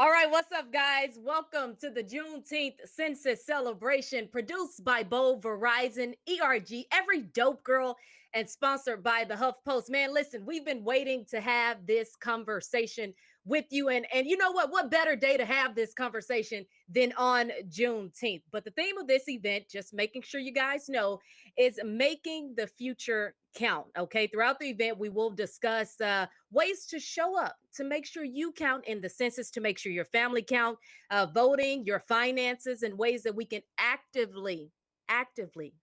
All right, what's up, guys? Welcome to the Juneteenth Census celebration produced by Verizon, ERG, EveryDopeGirl, and sponsored by the HuffPost. Man, listen, we've been waiting to have this conversation with you. And you know what? What better day to have this conversation than on Juneteenth? But the theme of this event, just making sure you guys know, is making the future count. Okay. Throughout the event, we will discuss ways to show up to make sure you count in the census, to make sure your family count, voting, your finances, and ways that we can actively,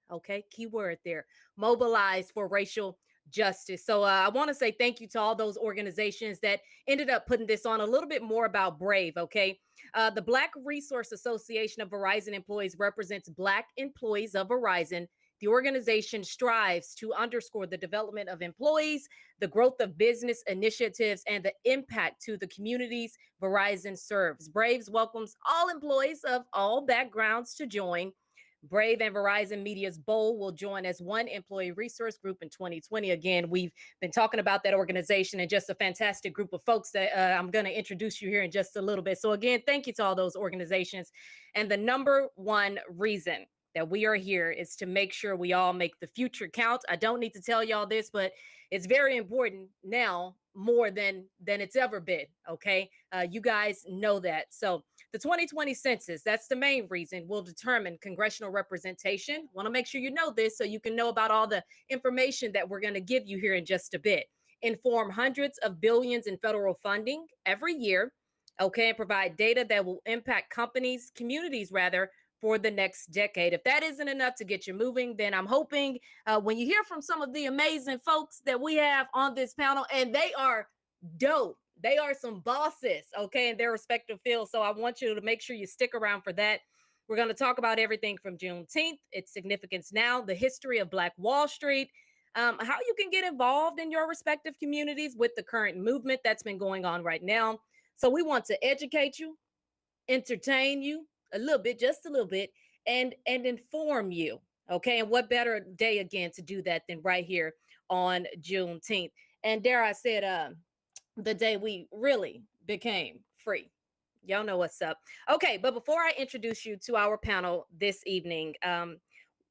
okay, keyword there, mobilize for racial justice. So I want to say thank you to all those organizations that ended up putting this on. A little bit more about Brave, okay? The Black Resource Association of Verizon Employees represents Black employees of Verizon. The organization strives to underscore the development of employees, the growth of business initiatives, and the impact to the communities Verizon serves. Braves welcomes all employees of all backgrounds to join. Brave and Verizon Media's Bowl will join as one employee resource group in 2020. Again, we've been talking about that organization and just a fantastic group of folks that I'm going to introduce you here in just a little bit. So again, thank you to all those organizations. And the number one reason that we are here is to make sure we all make the future count. I don't need to tell y'all this, but it's very important now more than it's ever been. Okay. You guys know that. So the 2020 census, that's the main reason, will determine congressional representation. Want to make sure you know this so you can know about all the information that we're going to give you here in just a bit. Inform hundreds of billions in federal funding every year. Okay. And provide data that will impact communities rather, for the next decade. If that isn't enough to get you moving, then I'm hoping when you hear from some of the amazing folks that we have on this panel, and they are dope. They are some bosses, okay, in their respective fields. So I want you to make sure you stick around for that. We're going to talk about everything from Juneteenth, its significance now, the history of Black Wall Street, how you can get involved in your respective communities with the current movement that's been going on right now. So we want to educate you, entertain you a little bit, just a little bit, and inform you. Okay. And what better day again to do that than right here on Juneteenth? And dare I said, the day we really became free. Y'all know what's up. Okay, but before I introduce you to our panel this evening,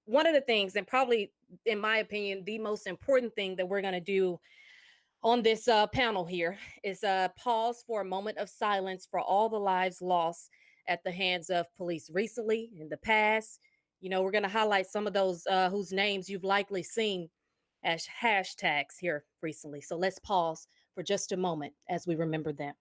one of the things, and probably in my opinion, the most important thing that we're going to do on this panel here is pause for a moment of silence for all the lives lost at the hands of police recently, in the past. You know, we're going to highlight some of those whose names you've likely seen as hashtags here recently. So let's pause for just a moment as we remember them.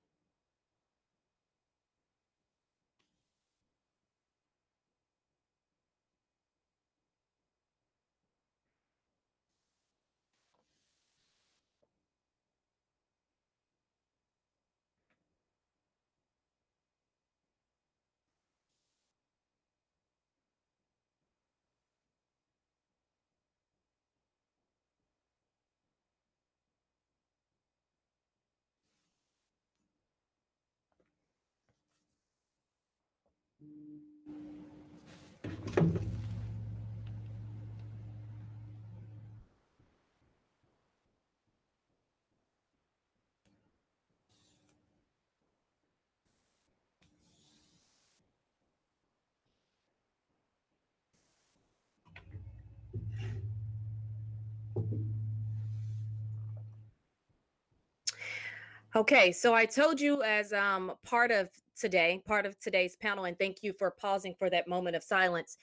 Okay, so I told you as part of today's panel, and thank you for pausing for that moment of silence.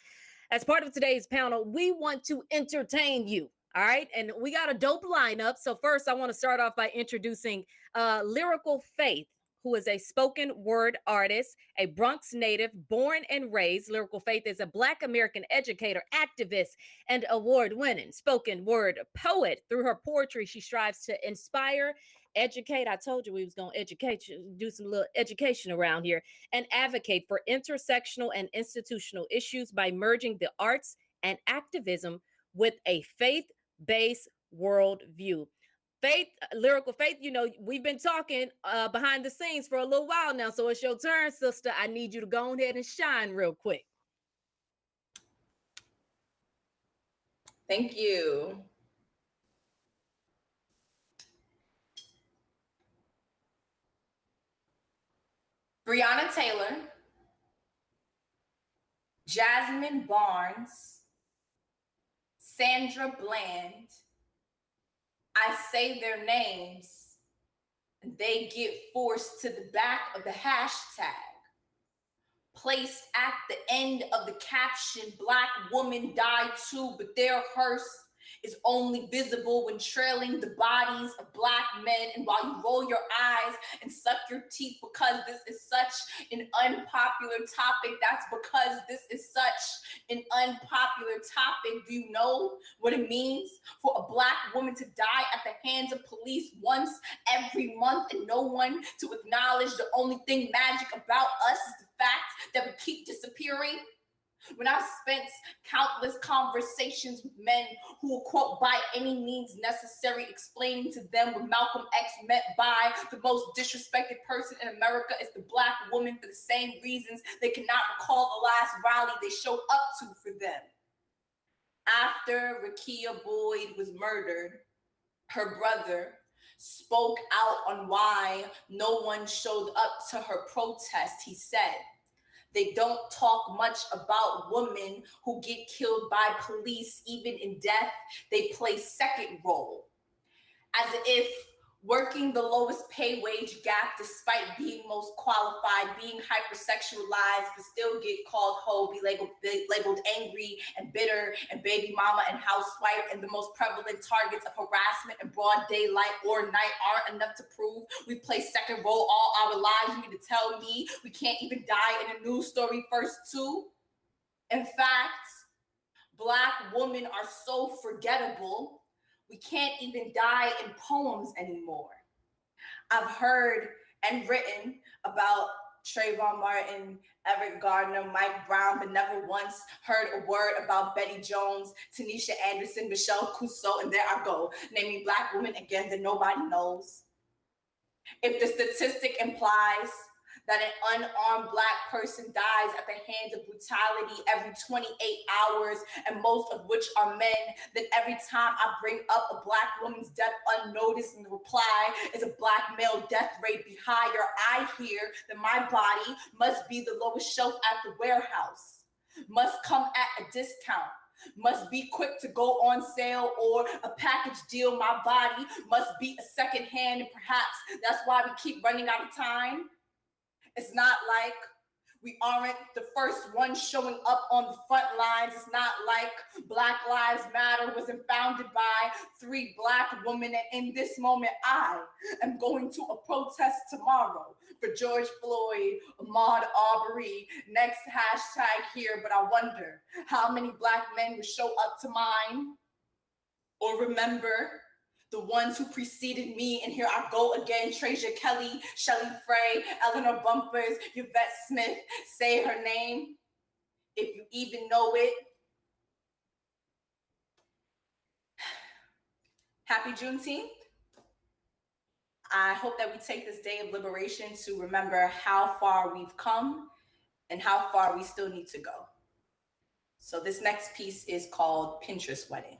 As part of today's panel, we want to entertain you. All right. And we got a dope lineup. So first, I want to start off by introducing Lyrical Faith, who is a spoken word artist, a Bronx native, born and raised. Lyrical Faith is a Black American educator, activist, and award-winning spoken word poet. Through her poetry, she strives to inspire, educate. I told you we was going to educate you, do some little education around here, and advocate for intersectional and institutional issues by merging the arts and activism with a faith-based worldview. Faith, Lyrical Faith, you know, we've been talking behind the scenes for a little while now. So it's your turn, sister. I need you to go ahead and shine real quick. Thank you. Brianna Taylor, Jasmine Barnes, Sandra Bland. I say their names, and they get forced to the back of the hashtag. Placed at the end of the caption, Black woman died too, but their hearse is only visible when trailing the bodies of Black men. And while you roll your eyes and suck your teeth because this is such an unpopular topic, that's because this is such an unpopular topic. Do you know what it means for a Black woman to die at the hands of police once every month and no one to acknowledge the only thing magic about us is the fact that we keep disappearing? When I've spent countless conversations with men who will quote by any means necessary, explaining to them what Malcolm X meant by the most disrespected person in America is the Black woman for the same reasons they cannot recall the last rally they showed up to for them. After Rekia Boyd was murdered, her brother spoke out on why no one showed up to her protest. He said, "They don't talk much about women who get killed by police, even in death. They play second role." As if working the lowest pay wage gap despite being most qualified, being hypersexualized, but still get called hoe, be labeled angry and bitter and baby mama and housewife, and the most prevalent targets of harassment in broad daylight or night aren't enough to prove we play second role all our lives. You need to tell me we can't even die in a news story first too? In fact, Black women are so forgettable, we can't even die in poems anymore. I've heard and written about Trayvon Martin, Everett Gardner, Mike Brown, but never once heard a word about Betty Jones, Tanisha Anderson, Michelle Cusseau, and there I go, naming Black women again that nobody knows. If the statistic implies that an unarmed Black person dies at the hands of brutality every 28 hours, and most of which are men, then every time I bring up a Black woman's death unnoticed and the reply is a Black male death rate be higher, I hear that my body must be the lowest shelf at the warehouse, must come at a discount, must be quick to go on sale or a package deal. My body must be a second hand, and perhaps that's why we keep running out of time. It's not like we aren't the first ones showing up on the front lines. It's not like Black Lives Matter wasn't founded by 3 Black women. And in this moment, I am going to a protest tomorrow for George Floyd, Ahmaud Arbery, next hashtag here. But I wonder how many Black men would show up to mine or remember the ones who preceded me. And here I go again, Trasia Kelly, Shelley Frey, Eleanor Bumpers, Yvette Smith, say her name, if you even know it. Happy Juneteenth. I hope that we take this day of liberation to remember how far we've come and how far we still need to go. So this next piece is called Pinterest Wedding.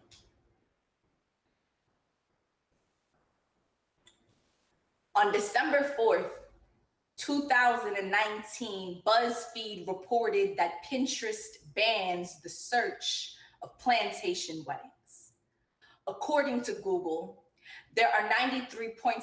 On December 4th, 2019, BuzzFeed reported that Pinterest bans the search of plantation weddings. According to Google, there are 93.6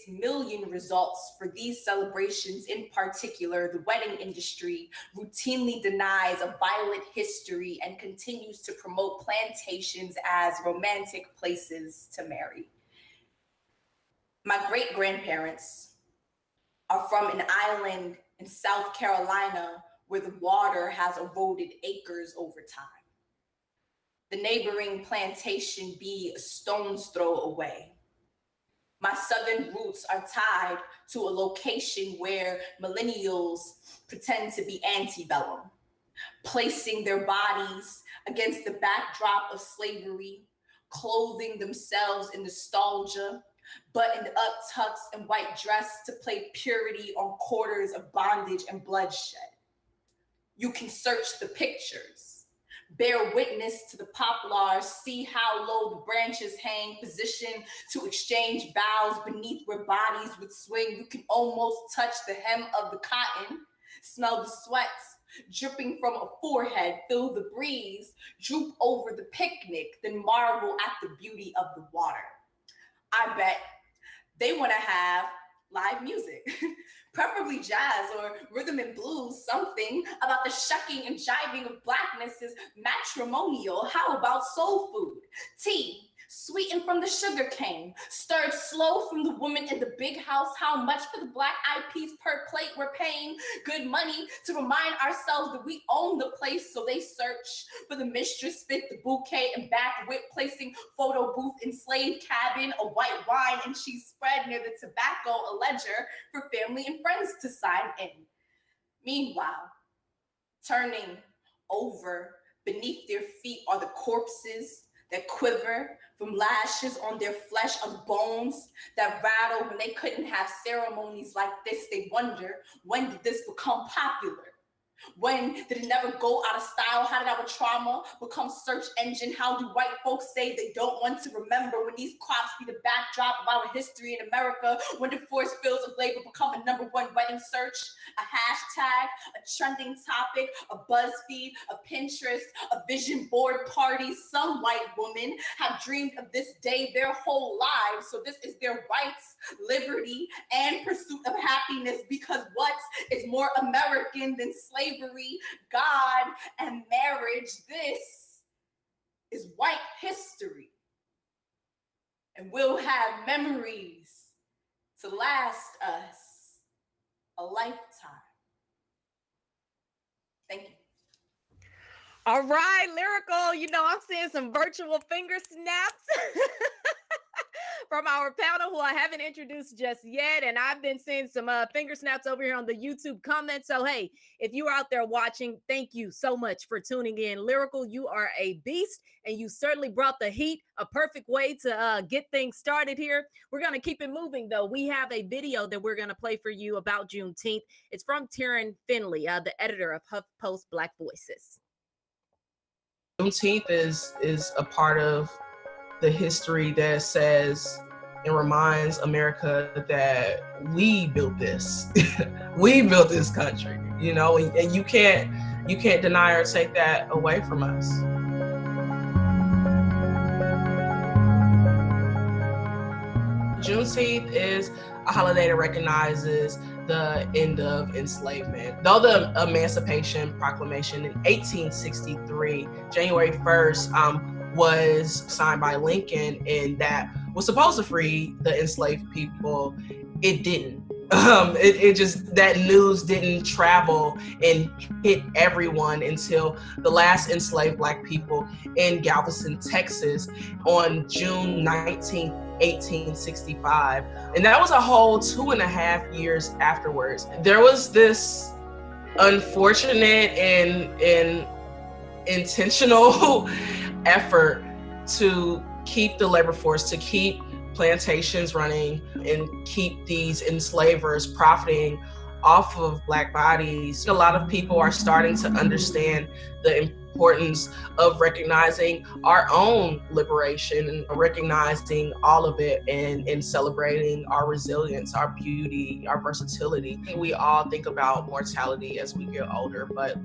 million results for these celebrations. In particular, the wedding industry routinely denies a violent history and continues to promote plantations as romantic places to marry. My great-grandparents are from an island in South Carolina where the water has eroded acres over time. The neighboring plantation be a stone's throw away. My Southern roots are tied to a location where millennials pretend to be antebellum, placing their bodies against the backdrop of slavery, clothing themselves in nostalgia, buttoned up tucks and white dress to play purity on quarters of bondage and bloodshed. You can search the pictures, Bear witness to the poplars, see how low the branches hang, position to exchange vows beneath where bodies would swing. You can almost touch the hem of the cotton, smell the sweats dripping from a forehead, feel the breeze, droop over the picnic, then marvel at the beauty of the water. I bet they want to have live music, preferably jazz or rhythm and blues. Something about the shucking and jiving of blackness is matrimonial. How about soul food? Tea, sweetened from the sugar cane, stirred slow from the woman in the big house. How much for the black eyed peas per plate? We're paying good money to remind ourselves that we own the place. So they search for the mistress, fit the bouquet and back whip, placing photo booth, enslaved cabin, a white wine and cheese spread near the tobacco, a ledger for family and friends to sign in. Meanwhile, turning over beneath their feet are the corpses that quiver from lashes on their flesh of bones that rattle. When they couldn't have ceremonies like this, they wonder, when did this become popular? When did it never go out of style? How did our trauma become search engine? How do white folks say they don't want to remember when these crops be the backdrop of our history in America? When did forced fields of labor become a number one wedding search? A hashtag, a trending topic, a BuzzFeed, a Pinterest, a vision board party. Some white women have dreamed of this day their whole lives. So this is their rights, liberty, and pursuit of happiness, because what is more American than slavery, God, and marriage? This is white history. And we'll have memories to last us a lifetime. Thank you. All right, Lyrical. You know, I'm seeing some virtual finger snaps from our panel, who I haven't introduced just yet. And I've been seeing some finger snaps over here on the YouTube comments. So, hey, if you are out there watching, thank you so much for tuning in. Lyrical, you are a beast, and you certainly brought the heat, a perfect way to get things started here. We're going to keep it moving, though. We have a video that we're going to play for you about Juneteenth. It's from Taryn Finley, the editor of HuffPost Black Voices. Juneteenth is a part of the history that says and reminds America that we built this. We built this country, you know, and you can't deny or take that away from us. Juneteenth is a holiday that recognizes the end of enslavement. Though the Emancipation Proclamation in 1863, January 1st, was signed by Lincoln, and that was supposed to free the enslaved people, it didn't. It just, that news didn't travel and hit everyone until the last enslaved Black people in Galveston, Texas on June 19th, 1865. And that was a whole 2.5 years afterwards. There was this unfortunate and intentional effort to keep the labor force, to keep plantations running and keep these enslavers profiting off of Black bodies. A lot of people are starting to understand the importance of recognizing our own liberation and recognizing all of it, and celebrating our resilience, our beauty, our versatility. We all think about mortality as we get older, but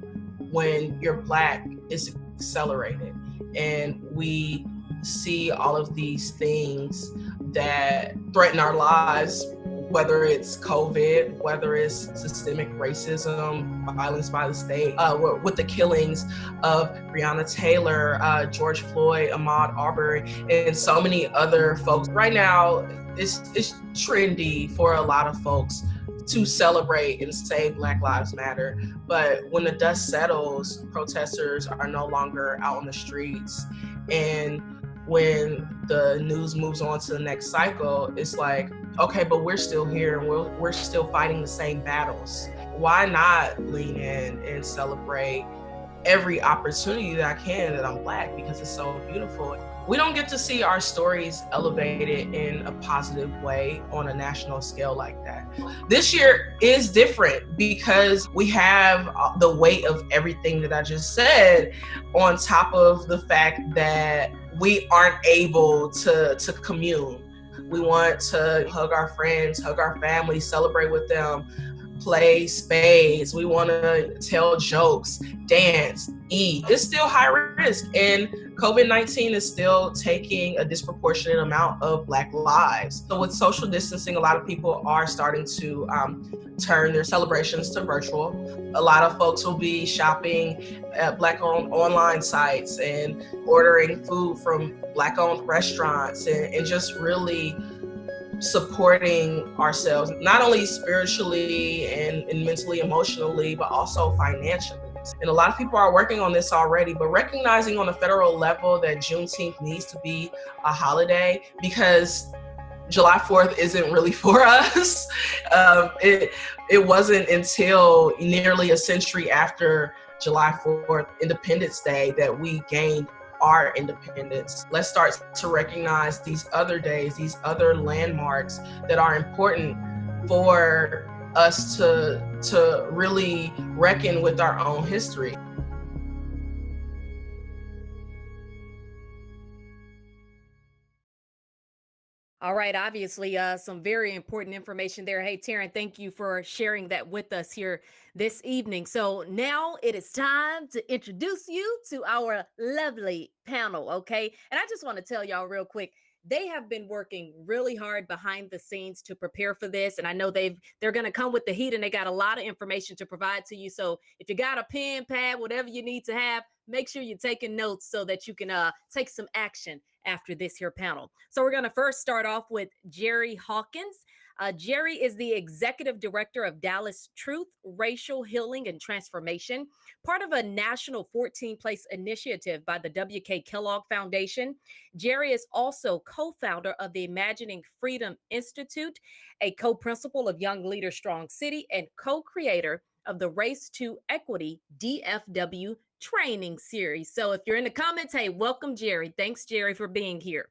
when you're Black, it's accelerated. And we see all of these things that threaten our lives, whether it's COVID, whether it's systemic racism, violence by the state, with the killings of Brianna Taylor, George Floyd, Ahmaud Arbery, and so many other folks. Right now, it's trendy for a lot of folks to celebrate and say Black Lives Matter. But when the dust settles, protesters are no longer out on the streets. And when the news moves on to the next cycle, it's like, okay, but we're still here and we're still fighting the same battles. Why not lean in and celebrate every opportunity that I can that I'm Black, because it's so beautiful. we don't get to see our stories elevated in a positive way on a national scale like that. This year is different because we have the weight of everything that I just said on top of the fact that we aren't able to commune. We want to hug our friends, hug our family, celebrate with them, play spades. We want to tell jokes, dance, eat. It's still high risk. And COVID-19 is still taking a disproportionate amount of Black lives. So with social distancing, a lot of people are starting to turn their celebrations to virtual. A lot of folks will be shopping at Black-owned online sites and ordering food from Black-owned restaurants and just really supporting ourselves, not only spiritually and mentally, emotionally, but also financially. And a lot of people are working on this already, but recognizing on a federal level that Juneteenth needs to be a holiday because July 4th isn't really for us. It wasn't until nearly a century after July 4th, Independence Day, that we gained our independence. Let's start to recognize these other days, these other landmarks that are important for us to really reckon with our own history. All right, obviously, some very important information there. Hey, Taryn, thank you for sharing that with us here this evening. So now it is time to introduce you to our lovely panel, okay? And I just want to tell y'all real quick, they have been working really hard behind the scenes to prepare for this, and I know they're going to come with the heat, and they got a lot of information to provide to you. So if you got a pen, pad, whatever you need to have, make sure you're taking notes so that you can take some action after this here panel. So we're going to first start off with Jerry Hawkins. Jerry is the executive director of Dallas Truth, Racial Healing and Transformation, part of a national 14-place initiative by the W.K. Kellogg Foundation. Jerry is also co-founder of the Imagining Freedom Institute, a co-principal of Young Leaders Strong City, and co-creator of the Race to Equity DFW training series. So if you're in the comments, hey, welcome, Jerry. Thanks, Jerry, for being here.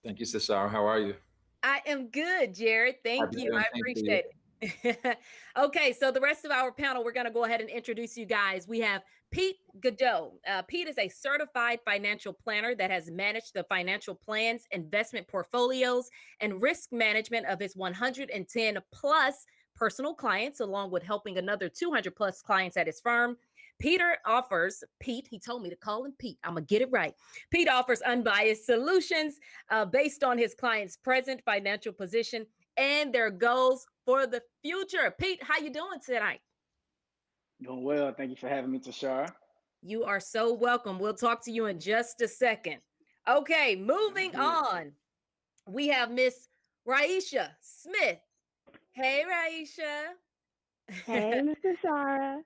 Thank you, Cesar. How are you? I am good, Jared. Thank you. I appreciate it. Okay, so the rest of our panel, we're going to go ahead and introduce you guys. We have Pete Godot. Pete is a certified financial planner that has managed the financial plans, investment portfolios, and risk management of his 110 plus personal clients, along with helping another 200 plus clients at his firm. Pete, he told me to call him Pete. I'm going to get it right. Pete offers unbiased solutions based on his client's present financial position and their goals for the future. Pete, how you doing tonight? Doing well. Thank you for having me, Tashara. You are so welcome. We'll talk to you in just a second. Okay, moving on. We have Miss Raisha Smith. Hey, Raisha. Hey, Mr. Shara.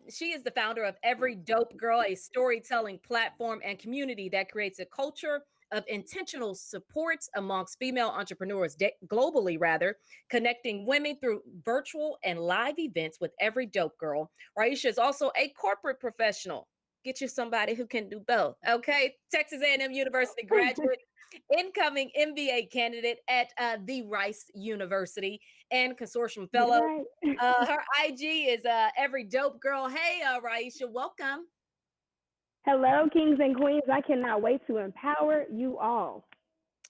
She is the founder of EveryDopeGirl, a storytelling platform and community that creates a culture of intentional support amongst female entrepreneurs globally, connecting women through virtual and live events with EveryDopeGirl. Raisha is also a corporate professional. Get you somebody who can do both. Okay, Texas A&M University graduate, incoming MBA candidate at the Rice University, and consortium fellow. Right. Her IG is EveryDopeGirl. Hey, Raisha, welcome. Hello, kings and queens. I cannot wait to empower you all.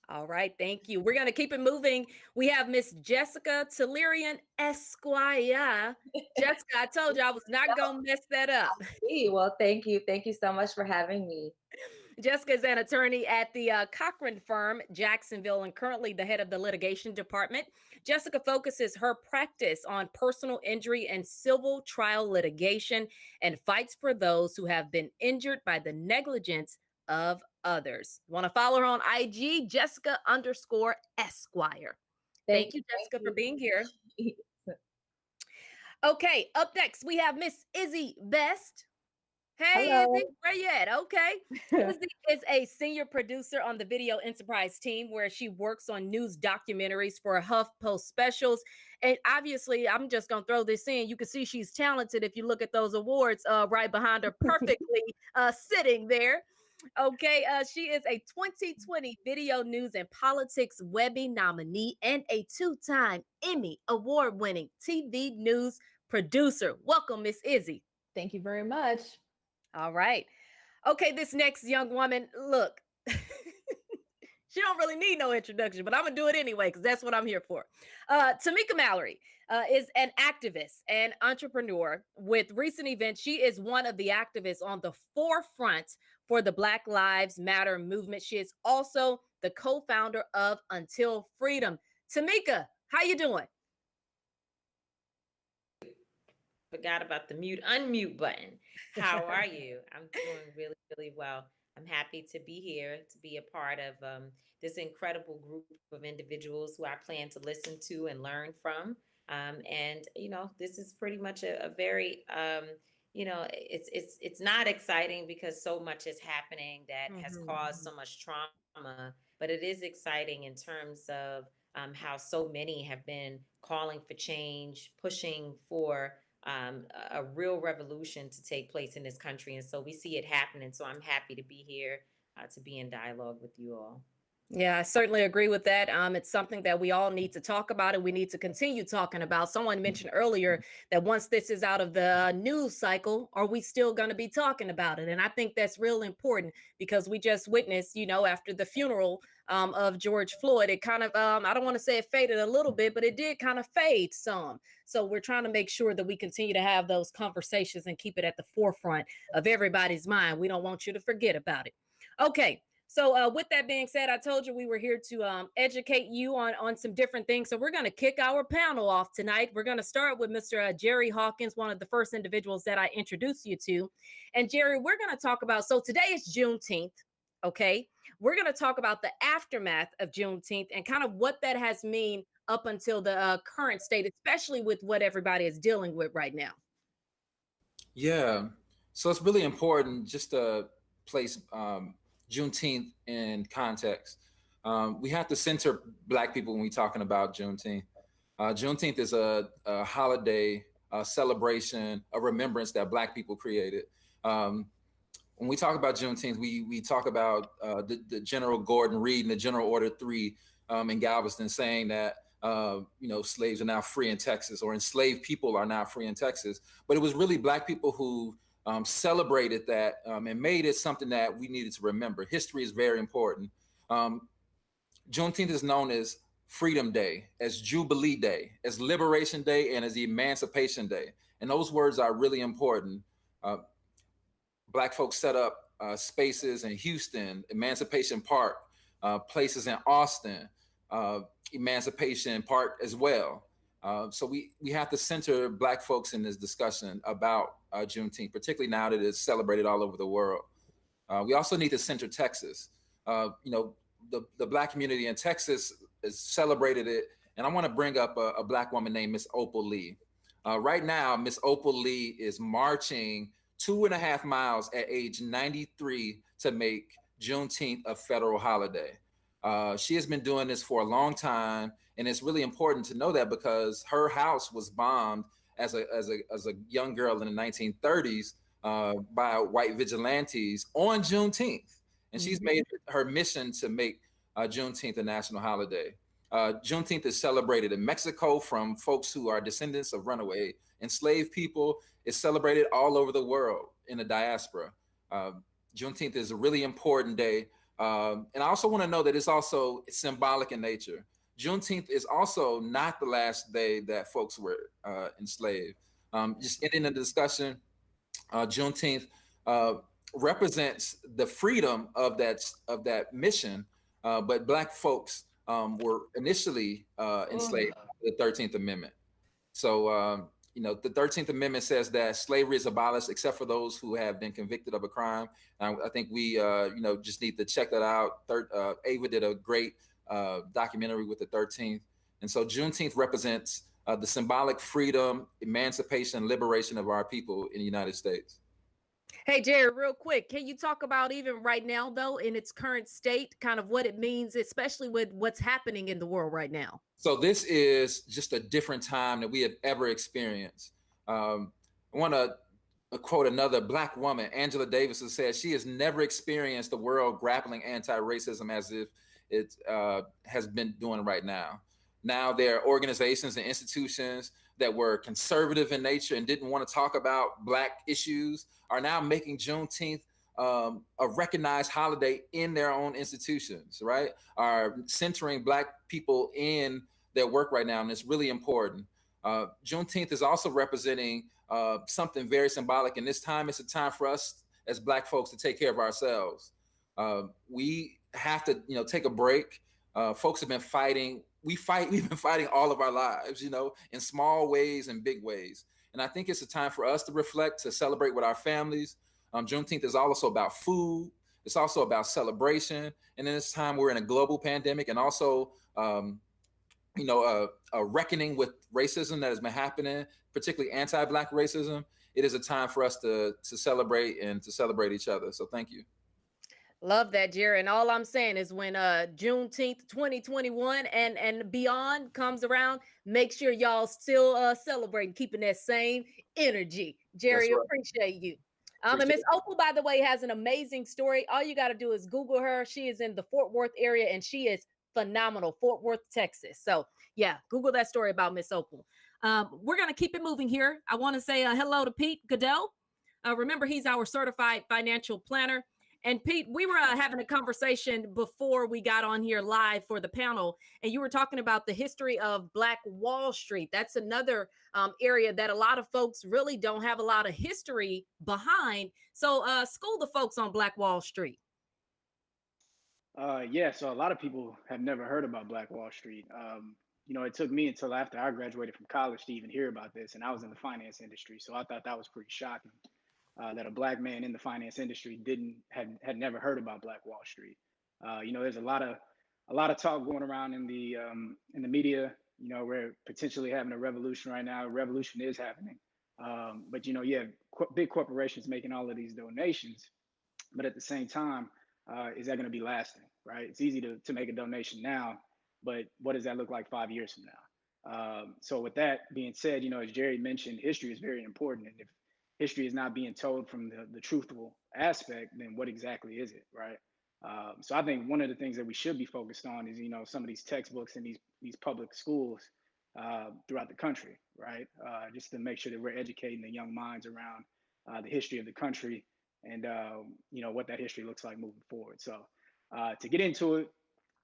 All right, thank you. We're going to keep it moving. We have Miss Jessica Tellerian Esquire. Jessica, I told you I was not going to mess that up. Well, thank you. Thank you so much for having me. Jessica is an attorney at the Cochran firm, Jacksonville, and currently the head of the litigation department. Jessica focuses her practice on personal injury and civil trial litigation and fights for those who have been injured by the negligence of others. Want to follow her on IG, Jessica_Esquire. Thank you, Jessica, for being here. Okay, up next, we have Miss Izzy Best. Hey, Hello. Izzy, where you at? Okay. Izzy is a senior producer on the Video Enterprise team where she works on news documentaries for HuffPost specials. And obviously, I'm just going to throw this in. You can see she's talented if you look at those awards right behind her, perfectly sitting there. Okay, she is a 2020 Video News and Politics Webby nominee and a two-time Emmy award-winning TV news producer. Welcome, Miss Izzy. Thank you very much. All right. Okay, this next young woman, look, she don't really need no introduction, but I'm gonna do it anyway because that's what I'm here for. Tamika Mallory is an activist and entrepreneur. With recent events, she is one of the activists on the forefront for the Black Lives Matter movement. She is also the co-founder of Until Freedom. Tamika, how you doing? Forgot about the unmute button. How are you? I'm doing really, really well. I'm happy to be here, to be a part of this incredible group of individuals who I plan to listen to and learn from. And this is pretty much a very it's not exciting because so much is happening that has caused so much trauma, but it is exciting in terms of how so many have been calling for change, pushing for a real revolution to take place in this country. And so we see it happening. So I'm happy to be here to be in dialogue with you all. Yeah, I certainly agree with that. It's something that we all need to talk about and we need to continue talking about. Someone mentioned earlier that once this is out of the news cycle, are we still going to be talking about it? And I think that's real important because we just witnessed, after the funeral of George Floyd, it kind of, I don't want to say it faded a little bit, but it did kind of fade some. So we're trying to make sure that we continue to have those conversations and keep it at the forefront of everybody's mind. We don't want you to forget about it. Okay. So with that being said, I told you we were here to educate you on some different things. So we're going to kick our panel off tonight. We're going to start with Mr. Jerry Hawkins, one of the first individuals that I introduced you to. And Jerry, we're going to talk about, so today is Juneteenth, okay? We're going to talk about the aftermath of Juneteenth and kind of what that has mean up until the current state, especially with what everybody is dealing with right now. Yeah, so it's really important just to place Juneteenth in context. We have to center Black people when we're talking about Juneteenth. Juneteenth is a holiday, a celebration, a remembrance that Black people created. When we talk about Juneteenth, we talk about the General Gordon reading the General Order 3 in Galveston saying that slaves are now free in Texas, or enslaved people are now free in Texas. But it was really Black people who celebrated that and made it something that we needed to remember. History is very important. Juneteenth is known as Freedom Day, as Jubilee Day, as Liberation Day, and as Emancipation Day. And those words are really important. Black folks set up spaces in Houston, Emancipation Park, places in Austin, Emancipation Park as well. So we have to center Black folks in this discussion about Juneteenth, particularly now that it's celebrated all over the world. We also need to center Texas. The Black community in Texas has celebrated it, and I want to bring up a Black woman named Miss Opal Lee. Right now, Miss Opal Lee is marching 2.5 miles at age 93 to make Juneteenth a federal holiday. She has been doing this for a long time, and it's really important to know that because her house was bombed as a young girl in the 1930s by white vigilantes on Juneteenth, and she's made her mission to make Juneteenth a national holiday. Juneteenth is celebrated in Mexico from folks who are descendants of runaway enslaved people. It's celebrated all over the world in the diaspora. Juneteenth is a really important day. And I also want to know that it's also symbolic in nature. Juneteenth is also not the last day that folks were enslaved. Just ending the discussion, Juneteenth represents the freedom of that mission, but Black folks were initially enslaved by the 13th Amendment. So, the 13th Amendment says that slavery is abolished except for those who have been convicted of a crime. I think we, just need to check that out. Ava did a great documentary with the 13th. And so Juneteenth represents the symbolic freedom, emancipation, liberation of our people in the United States. Hey, Jerry, real quick, can you talk about even right now, though, in its current state, kind of what it means, especially with what's happening in the world right now? So this is just a different time that we have ever experienced. I want to quote another Black woman, Angela Davis, who said she has never experienced the world grappling anti-racism as if it has been doing right now. Now there are organizations and institutions that were conservative in nature and didn't want to talk about Black issues are now making Juneteenth a recognized holiday in their own institutions, right? Are centering Black people in their work right now, and it's really important. Juneteenth is also representing something very symbolic, and this time it's a time for us as Black folks to take care of ourselves. We have to, take a break. Folks have been fighting. We've been fighting all of our lives, in small ways and big ways. And I think it's a time for us to reflect, to celebrate with our families. Juneteenth is also about food. It's also about celebration. And in this time, we're in a global pandemic, and also, a reckoning with racism that has been happening, particularly anti-Black racism. It is a time for us to celebrate and to celebrate each other. So thank you. Love that, Jerry. And all I'm saying is when Juneteenth 2021 and beyond comes around, make sure y'all still celebrating, keeping that same energy. Jerry, Right. appreciate you. And Miss Opal, by the way, has an amazing story. All you got to do is Google her. She is in the Fort Worth area, and she is phenomenal. Fort Worth, Texas. So yeah, Google that story about Miss Opal. We're going to keep it moving here. I want to say hello to Pete Goodell. Remember, he's our certified financial planner. And Pete, we were having a conversation before we got on here live for the panel, and you were talking about the history of Black Wall Street. That's another area that a lot of folks really don't have a lot of history behind. So school the folks on Black Wall Street. Yeah, so a lot of people have never heard about Black Wall Street. It took me until after I graduated from college to even hear about this, and I was in the finance industry, so I thought that was pretty shocking. That a Black man in the finance industry had never heard about Black Wall Street. There's a lot of talk going around in the media. We're potentially having a revolution right now. A revolution is happening, but you have big corporations making all of these donations, but at the same time, is that going to be lasting? Right? It's easy to make a donation now, but what does that look like 5 years from now? So with that being said, as Jerry mentioned, history is very important, and if history is not being told from the truthful aspect, then what exactly is it, right? So I think one of the things that we should be focused on is, some of these textbooks in these public schools throughout the country, right? Just to make sure that we're educating the young minds around the history of the country and, what that history looks like moving forward. So to get into it,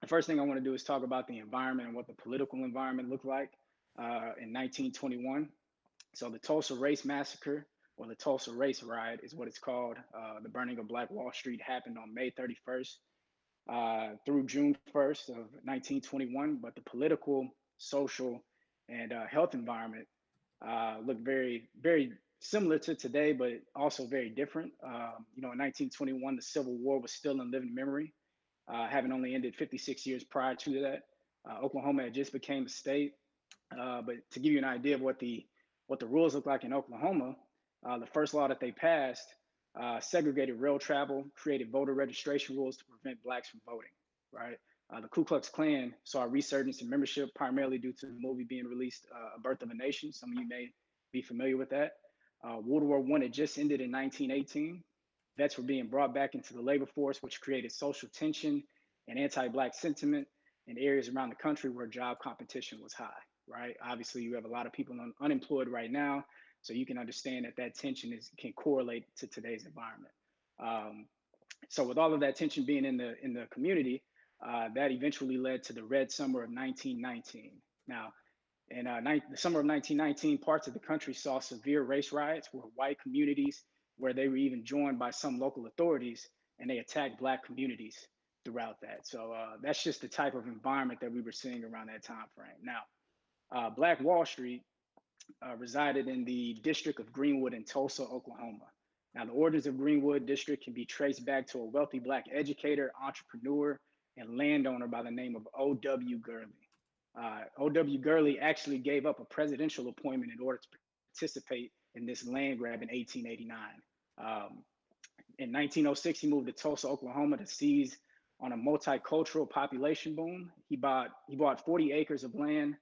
the first thing I want to do is talk about the environment and what the political environment looked like in 1921. So the Tulsa Race Massacre, or the Tulsa Race Riot is what it's called. The burning of Black Wall Street happened on May 31st through June 1st of 1921, but the political, social, and health environment looked very, very similar to today, but also very different. In 1921, the Civil War was still in living memory, having only ended 56 years prior to that. Oklahoma had just became a state, but to give you an idea of what the rules look like in Oklahoma, the first law that they passed segregated rail travel, created voter registration rules to prevent Blacks from voting, right? The Ku Klux Klan saw a resurgence in membership, primarily due to the movie being released, A Birth of a Nation. Some of you may be familiar with that. World War I had just ended in 1918. Vets were being brought back into the labor force, which created social tension and anti-Black sentiment in areas around the country where job competition was high, right? Obviously, you have a lot of people unemployed right now, so you can understand that tension can correlate to today's environment. So with all of that tension being in the community, that eventually led to the Red Summer of 1919. Now, in the summer of 1919, parts of the country saw severe race riots where white communities, where they were even joined by some local authorities, and they attacked Black communities throughout that. So that's just the type of environment that we were seeing around that time frame. Now, Black Wall Street resided in the district of Greenwood in Tulsa, Oklahoma. Now, the origins of Greenwood district can be traced back to a wealthy Black educator, entrepreneur, and landowner by the name of O.W. Gurley. O.W. Gurley actually gave up a presidential appointment in order to participate in this land grab in 1889. In 1906, he moved to Tulsa, Oklahoma to seize on a multicultural population boom. He bought 40 acres of land,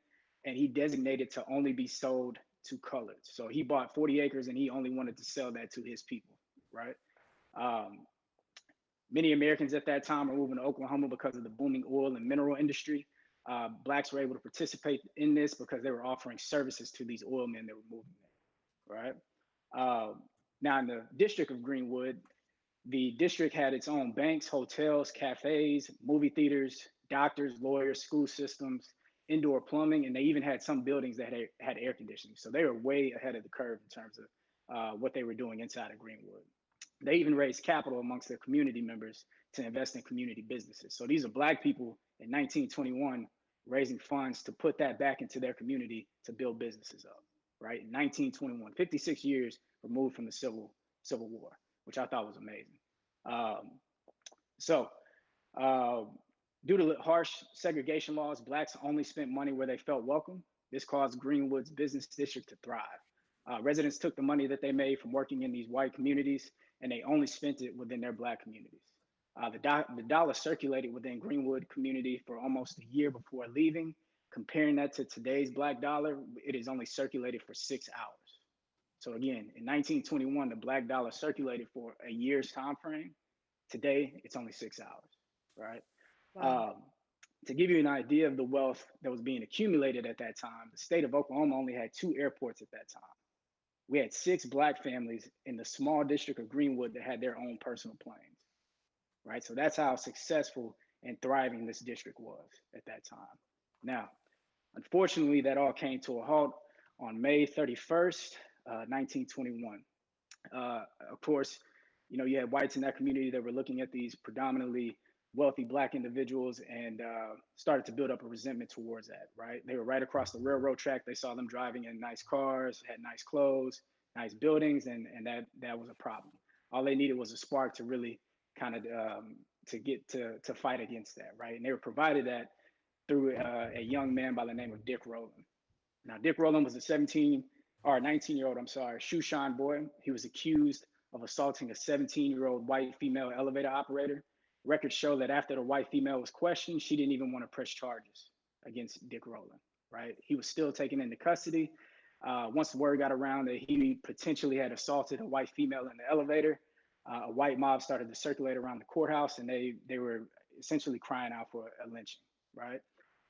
and he designated to only be sold to colored. So he bought 40 acres and he only wanted to sell that to his people, right? Many Americans at that time were moving to Oklahoma because of the booming oil and mineral industry. Blacks were able to participate in this because they were offering services to these oil men that were moving there, right? Now in the District of Greenwood, the district had its own banks, hotels, cafes, movie theaters, doctors, lawyers, school systems, indoor plumbing, and they even had some buildings that had air conditioning. So they were way ahead of the curve in terms of what they were doing inside of Greenwood. They even raised capital amongst their community members to invest in community businesses. So these are Black people in 1921 raising funds to put that back into their community to build businesses up, right? In 1921, 56 years removed from the Civil War, which I thought was amazing. Due to harsh segregation laws, Blacks only spent money where they felt welcome. This caused Greenwood's business district to thrive. Residents took the money that they made from working in these white communities and they only spent it within their Black communities. The dollar circulated within Greenwood community for almost a year before leaving. Comparing that to today's Black dollar, it is only circulated for 6 hours. So again, in 1921, the Black dollar circulated for a year's time frame. Today, it's only 6 hours, right? Wow. To give you an idea of the wealth that was being accumulated at that time, the state of Oklahoma only had 2 airports at that time. We had 6 Black families in the small district of Greenwood that had their own personal planes, right? So that's how successful and thriving this district was at that time. Now, unfortunately, that all came to a halt on May 31st, 1921. Of course, you had whites in that community that were looking at these predominantly wealthy Black individuals and started to build up a resentment towards that, right? They were right across the railroad track. They saw them driving in nice cars, had nice clothes, nice buildings, and that was a problem. All they needed was a spark to really kind of to fight against that, right? And they were provided that through a young man by the name of Dick Rowland. Now, Dick Rowland was a 19-year-old, shoe shine boy. He was accused of assaulting a 17-year-old white female elevator operator. Records show that after the white female was questioned, she didn't even want to press charges against Dick Rowland, right? He was still taken into custody. Once the word got around that he potentially had assaulted a white female in the elevator, a white mob started to circulate around the courthouse, and they were essentially crying out for a lynching, right?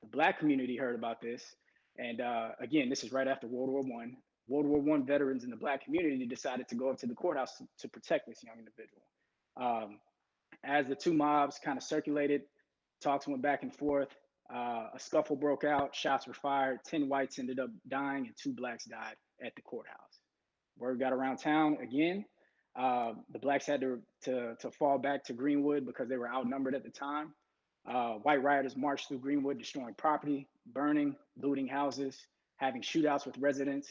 The Black community heard about this, and again, this is right after World War I. World War I veterans in the Black community decided to go up to the courthouse to protect this young individual. As the 2 mobs kind of circulated, talks went back and forth, a scuffle broke out, shots were fired, 10 whites ended up dying and 2 Blacks died at the courthouse. Word got around town again. The Blacks had to fall back to Greenwood because they were outnumbered at the time. White rioters marched through Greenwood, destroying property, burning, looting houses, having shootouts with residents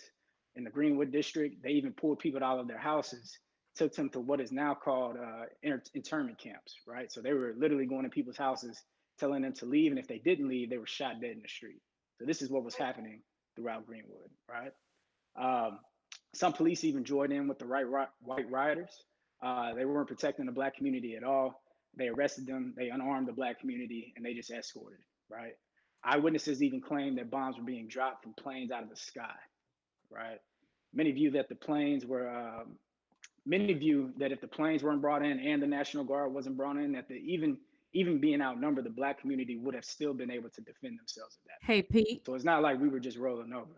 in the Greenwood district. They even pulled people out of their houses, took them to what is now called internment camps, right? So they were literally going to people's houses, telling them to leave, and if they didn't leave, they were shot dead in the street. So this is what was happening throughout Greenwood, right? Some police even joined in with the white rioters. They weren't protecting the Black community at all. They arrested them, they unarmed the Black community, and they just escorted, right? Eyewitnesses even claimed that bombs were being dropped from planes out of the sky, right? Many view that if the planes weren't brought in and the National Guard wasn't brought in, that even being outnumbered, the Black community would have still been able to defend themselves at that. Hey, Pete. So it's not like we were just rolling over.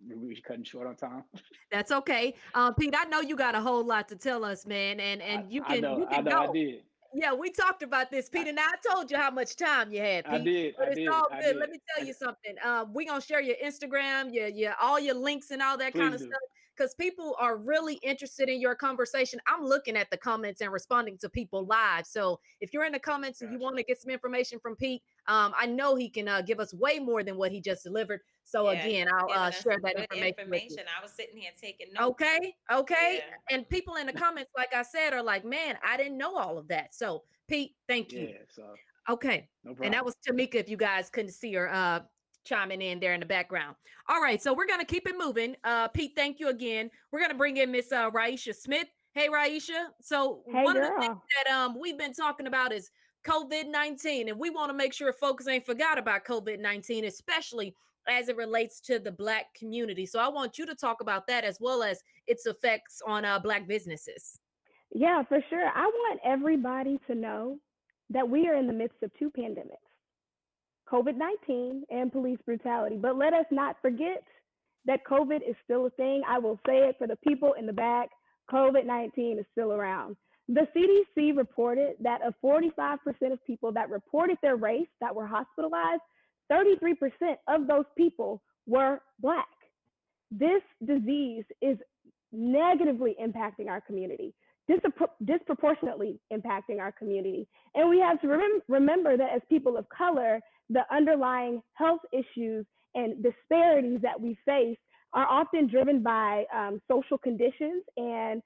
We were cutting short on time. That's okay. Pete, I know you got a whole lot to tell us, man, and you can go. I did. Yeah, we talked about this, Pete, and I told you how much time you had, Pete. But it's all good. Let me tell you something. We're going to share your Instagram, all your links and all that kind of stuff, because people are really interested in your conversation. I'm looking at the comments and responding to people live. So if you're in the comments and you want to get some information from Pete, I know he can give us way more than what he just delivered. So again, I'll share that information. I was sitting here taking notes. Okay. Yeah. And people in the comments, like I said, are like, man, I didn't know all of that. So Pete, thank you. Yeah, so okay. No problem. And that was Tamika, if you guys couldn't see her chiming in there in the background. All right, so we're gonna keep it moving. Pete, thank you again. We're gonna bring in Miss Raisha Smith. Hey, Raisha. So one of the things that we've been talking about is COVID-19, and we want to make sure folks ain't forgot about COVID-19, especially as it relates to the Black community. So I want you to talk about that as well as its effects on Black businesses. Yeah, for sure. I want everybody to know that we are in the midst of two pandemics, COVID-19 and police brutality. But let us not forget that COVID is still a thing. I will say it for the people in the back, COVID-19 is still around. The CDC reported that of 45% of people that reported their race that were hospitalized, 33% of those people were Black. This disease is negatively impacting our community, disproportionately impacting our community. And we have to remember that as people of color, the underlying health issues and disparities that we face are often driven by social conditions and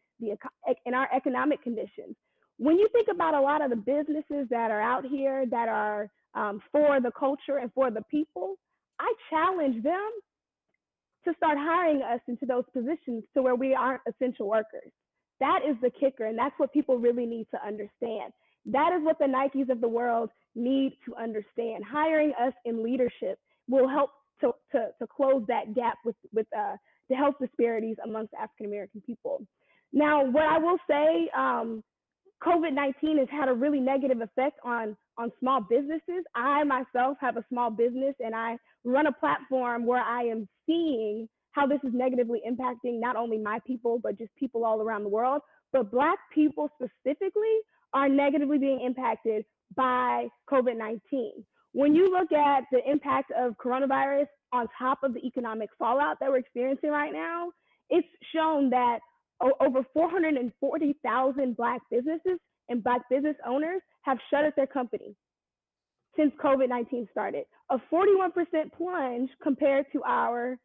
our economic conditions. When you think about a lot of the businesses that are out here that are for the culture and for the people, I challenge them to start hiring us into those positions to where we aren't essential workers. That is the kicker, and that's what people really need to understand. That is what the Nikes of the world need to understand. Hiring us in leadership will help to close that gap with the health disparities amongst African American people. Now, what I will say, COVID-19 has had a really negative effect on small businesses. I myself have a small business, and I run a platform where I am seeing how this is negatively impacting not only my people, but just people all around the world. But Black people specifically are negatively being impacted by COVID-19. When you look at the impact of coronavirus on top of the economic fallout that we're experiencing right now, it's shown that over 440,000 Black businesses and Black business owners have shuttered their company since COVID-19 started. A 41% plunge compared to our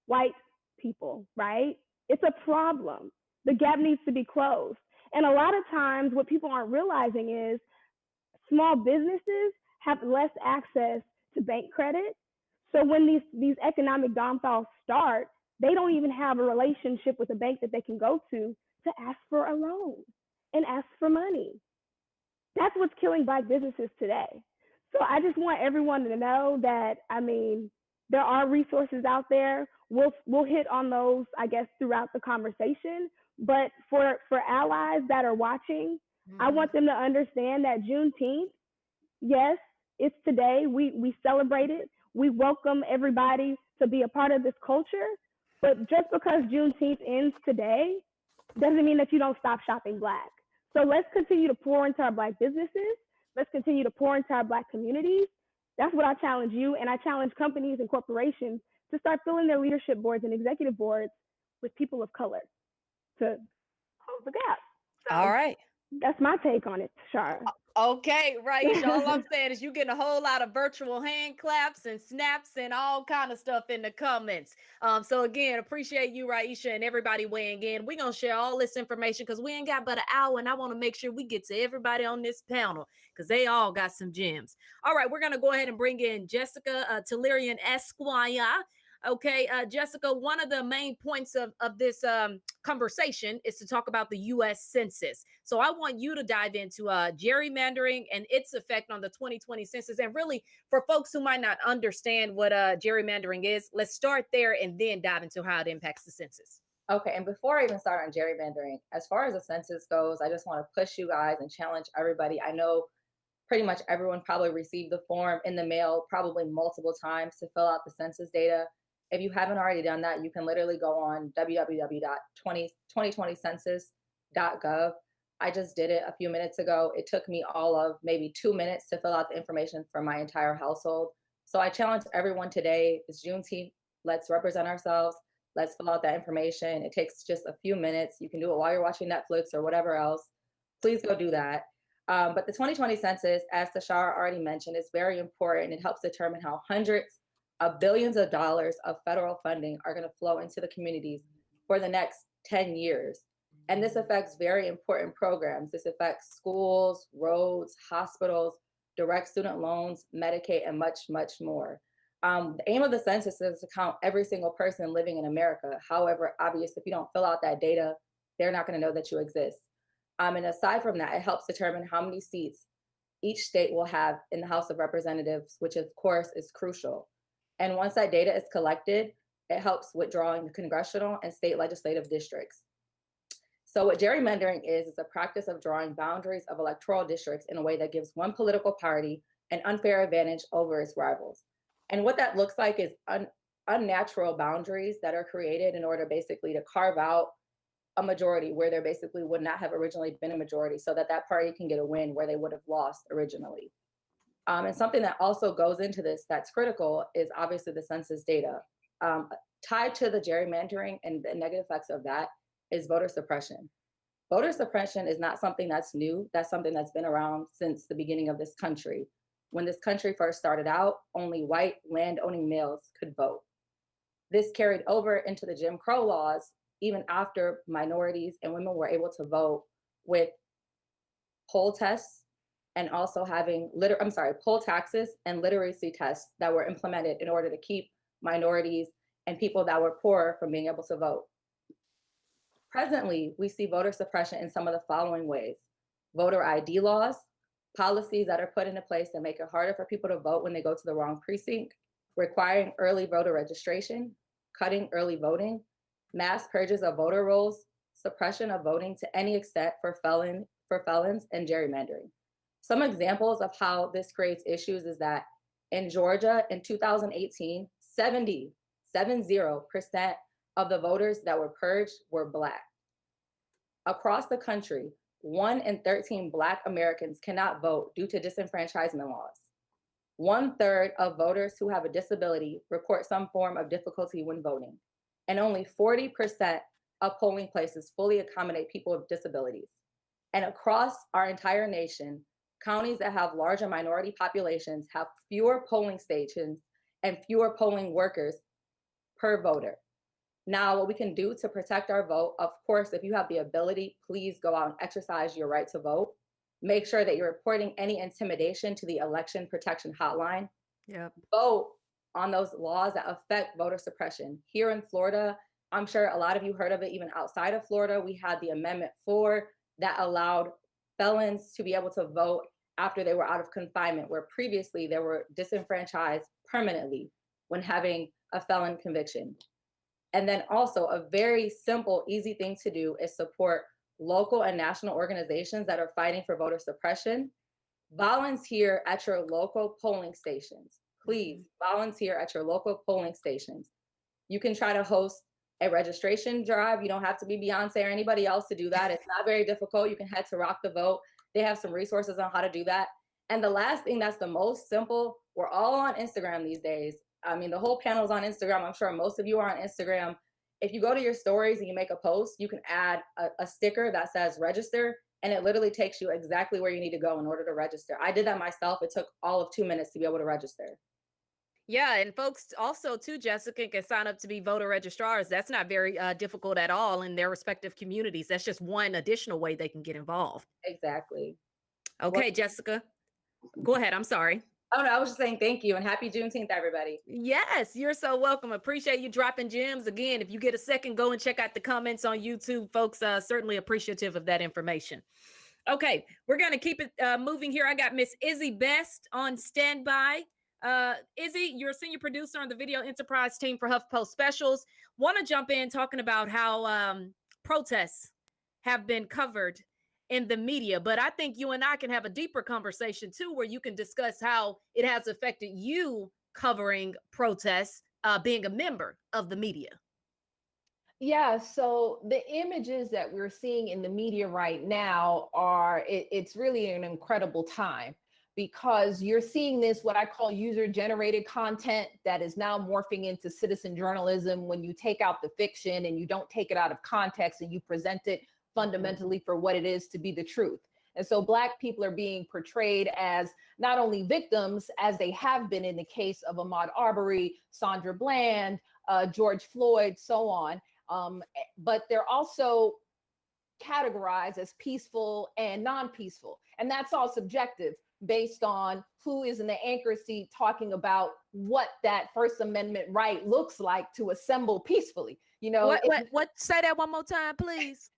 white people, right? It's a problem. The gap needs to be closed. And a lot of times what people aren't realizing is small businesses have less access to bank credit. So when these economic downfalls start, they don't even have a relationship with a bank that they can go to ask for a loan and ask for money. That's what's killing Black businesses today. So I just want everyone to know that, I mean, there are resources out there. We'll hit on those, I guess, throughout the conversation. But for allies that are watching, I want them to understand that Juneteenth, yes, it's today. We celebrate it. We welcome everybody to be a part of this culture. But just because Juneteenth ends today doesn't mean that you don't stop shopping Black. So let's continue to pour into our Black businesses. Let's continue to pour into our Black communities. That's what I challenge you, and I challenge companies and corporations to start filling their leadership boards and executive boards with people of color to close the gap. So all right. That's my take on it, Shara. Okay, Raisha, all I'm saying is you getting a whole lot of virtual hand claps and snaps and all kind of stuff in the comments. So again, appreciate you, Raisha, and everybody weighing in. We're going to share all this information because we ain't got but an hour, and I want to make sure we get to everybody on this panel because they all got some gems. All right, we're going to go ahead and bring in Jessica Tellerian Esquire. Okay, Jessica, one of the main points of this conversation is to talk about the U.S. Census. So I want you to dive into gerrymandering and its effect on the 2020 census. And really, for folks who might not understand what gerrymandering is, let's start there and then dive into how it impacts the census. Okay, and before I even start on gerrymandering, as far as the census goes, I just want to push you guys and challenge everybody. I know pretty much everyone probably received the form in the mail probably multiple times to fill out the census data. If you haven't already done that, you can literally go on www.2020census.gov. I just did it a few minutes ago. It took me all of maybe 2 minutes to fill out the information for my entire household. So I challenge everyone today. It's Juneteenth. Let's represent ourselves. Let's fill out that information. It takes just a few minutes. You can do it while you're watching Netflix or whatever else. Please go do that. But the 2020 census, as Tashara already mentioned, is very important. It helps determine how hundreds of billions of dollars of federal funding are going to flow into the communities for the next 10 years. And this affects very important programs. This affects schools, roads, hospitals, direct student loans, Medicaid, and much, much more. The aim of the census is to count every single person living in America. However, obviously, if you don't fill out that data, they're not going to know that you exist. And aside from that, it helps determine how many seats each state will have in the House of Representatives, which of course is crucial. And once that data is collected, it helps with drawing the congressional and state legislative districts. So what gerrymandering is a practice of drawing boundaries of electoral districts in a way that gives one political party an unfair advantage over its rivals. And what that looks like is unnatural boundaries that are created in order basically to carve out a majority where there basically would not have originally been a majority, so that that party can get a win where they would have lost originally. And something that also goes into this that's critical is obviously the census data. Tied to the gerrymandering and the negative effects of that is voter suppression. Voter suppression is not something that's new. That's something that's been around since the beginning of this country. When this country first started out, only white land-owning males could vote. This carried over into the Jim Crow laws, even after minorities and women were able to vote, with poll tests and also having poll taxes and literacy tests that were implemented in order to keep minorities and people that were poor from being able to vote. Presently, we see voter suppression in some of the following ways: voter ID laws, policies that are put into place that make it harder for people to vote when they go to the wrong precinct, requiring early voter registration, cutting early voting, mass purges of voter rolls, suppression of voting to any extent for felons, and gerrymandering. Some examples of how this creates issues is that in Georgia in 2018, 70% of the voters that were purged were Black. Across the country, 1 in 13 Black Americans cannot vote due to disenfranchisement laws. 1/3 of voters who have a disability report some form of difficulty when voting, and only 40% of polling places fully accommodate people with disabilities. And across our entire nation, counties that have larger minority populations have fewer polling stations and fewer polling workers per voter. Now, what we can do to protect our vote, of course, if you have the ability, please go out and exercise your right to vote. Make sure that you're reporting any intimidation to the Election Protection Hotline. Yep. Vote on those laws that affect voter suppression. Here in Florida, I'm sure a lot of you heard of it, even outside of Florida, we had the Amendment 4 that allowed felons to be able to vote after they were out of confinement, where previously they were disenfranchised permanently when having a felon conviction. And then also a very simple, easy thing to do is support local and national organizations that are fighting for voter suppression. Volunteer at your local polling stations. Please volunteer at your local polling stations. You can try to host a registration drive. You don't have to be Beyonce or anybody else to do that. It's not very difficult. You can head to Rock the Vote. They have some resources on how to do that. And the last thing that's the most simple, we're all on Instagram these days. I mean, the whole panel's on Instagram. I'm sure most of you are on Instagram. If you go to your stories and you make a post, you can add a sticker that says register, and it literally takes you exactly where you need to go in order to register. I did that myself. It took all of 2 minutes to be able to register. Yeah, and folks also too, Jessica, can sign up to be voter registrars. That's not very difficult at all in their respective communities. That's just one additional way they can get involved. Exactly. Okay, Jessica, go ahead. I'm sorry. Oh no, I was just saying thank you and happy Juneteenth, everybody. Yes, you're so welcome. Appreciate you dropping gems. Again, if you get a second, go and check out the comments on YouTube, folks. Certainly appreciative of that information. Okay, we're going to keep it moving here. I got Miss Izzy Best on standby. Izzy, you're a senior producer on the video enterprise team for HuffPost Specials. Want to jump in talking about how protests have been covered in the media, but I think you and I can have a deeper conversation too, where you can discuss how it has affected you covering protests, being a member of the media. Yeah, so the images that we're seeing in the media right now it's really an incredible time, because you're seeing this, what I call user-generated content that is now morphing into citizen journalism, when you take out the fiction and you don't take it out of context and you present it fundamentally for what it is to be the truth. And so Black people are being portrayed as not only victims, as they have been in the case of Ahmaud Arbery, Sandra Bland, George Floyd, so on, but they're also categorized as peaceful and non-peaceful. And that's all subjective based on who is in the anchor seat talking about what that First Amendment right looks like to assemble peacefully. You know, what? Say that one more time, please.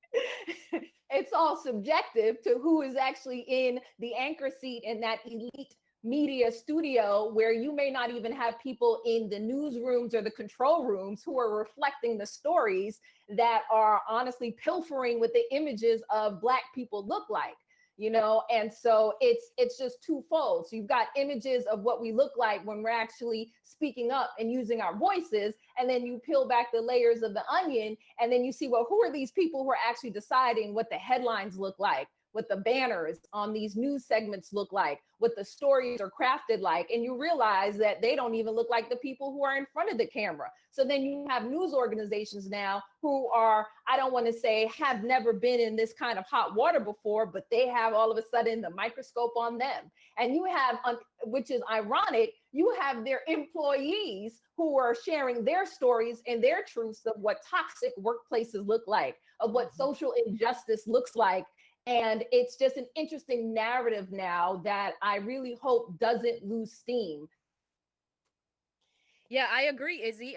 It's all subjective to who is actually in the anchor seat in that elite media studio where you may not even have people in the newsrooms or the control rooms who are reflecting the stories that are honestly pilfering what the images of Black people look like. And so it's just twofold. So you've got images of what we look like when we're actually speaking up and using our voices, and then you peel back the layers of the onion, and then you see, well, who are these people who are actually deciding what the headlines look like, what the banners on these news segments look like, what the stories are crafted like, and you realize that they don't even look like the people who are in front of the camera. So then you have news organizations now who are, I don't want to say have never been in this kind of hot water before, but they have all of a sudden the microscope on them. And you have, which is ironic, you have their employees who are sharing their stories and their truths of what toxic workplaces look like, of what social injustice looks like. And it's just an interesting narrative now that I really hope doesn't lose steam. Yeah, I agree, Izzy.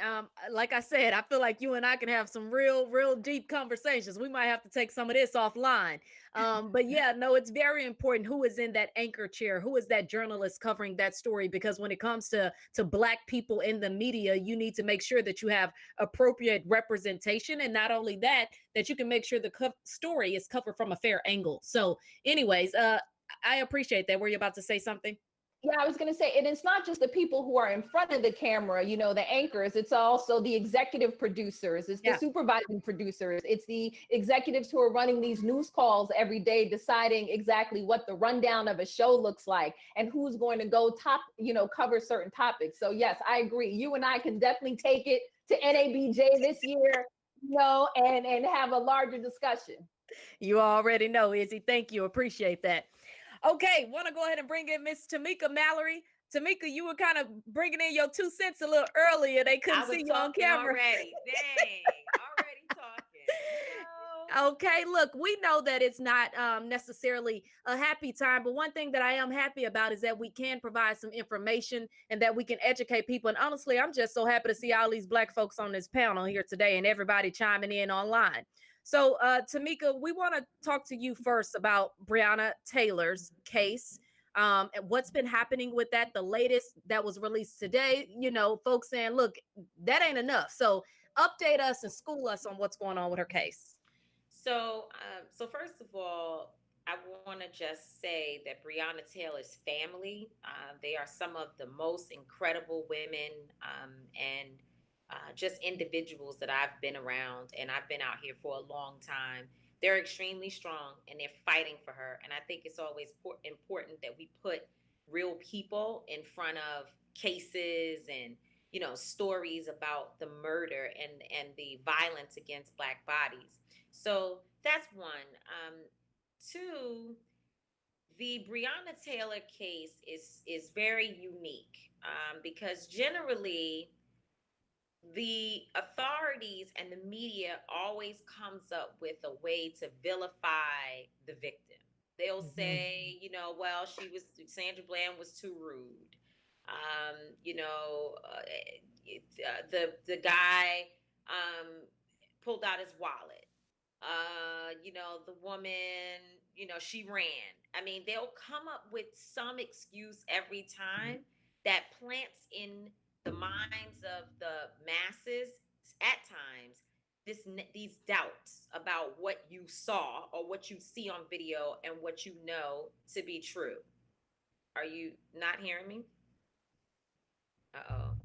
Like I said, I feel like you and I can have some real deep conversations. We might have to take some of this offline. But yeah, no, it's very important who is in that anchor chair, who is that journalist covering that story, because when it comes to Black people in the media, you need to make sure that you have appropriate representation, and not only that, that you can make sure the story is covered from a fair angle. So, anyways, I appreciate that. Were you about to say something? Yeah, I was going to say, and it's not just the people who are in front of the camera, the anchors, it's also the executive producers, it's the supervising producers, it's the executives who are running these news calls every day, deciding exactly what the rundown of a show looks like and who's going to go cover certain topics. So yes, I agree. You and I can definitely take it to NABJ this year, and have a larger discussion. You already know, Izzy. Thank you. Appreciate that. Okay, want to go ahead and bring in Miss Tamika Mallory. Tamika, you were kind of bringing in your 2 cents a little earlier. They couldn't see you on camera. Already. Dang, already talking. Okay, look, we know that it's not necessarily a happy time, but one thing that I am happy about is that we can provide some information and that we can educate people. And honestly, I'm just so happy to see all these Black folks on this panel here today and everybody chiming in online. So, Tamika, we want to talk to you first about Brianna Taylor's case. And what's been happening with that, the latest that was released today, folks saying, look, that ain't enough. So update us and school us on what's going on with her case. So first of all, I want to just say that Brianna Taylor's family, they are some of the most incredible women and just individuals that I've been around, and I've been out here for a long time. They're extremely strong and they're fighting for her. And I think it's always important that we put real people in front of cases and stories about the murder and the violence against Black bodies. So that's one. Two, the Brianna Taylor case is very unique because generally the authorities and the media always comes up with a way to vilify the victim. They'll say, well, Sandra Bland was too rude. The guy pulled out his wallet. The woman, she ran. I mean, they'll come up with some excuse every time that plants in the minds of the masses at times these doubts about what you saw or what you see on video and what you know to be true. Are you not hearing me? Uh-oh.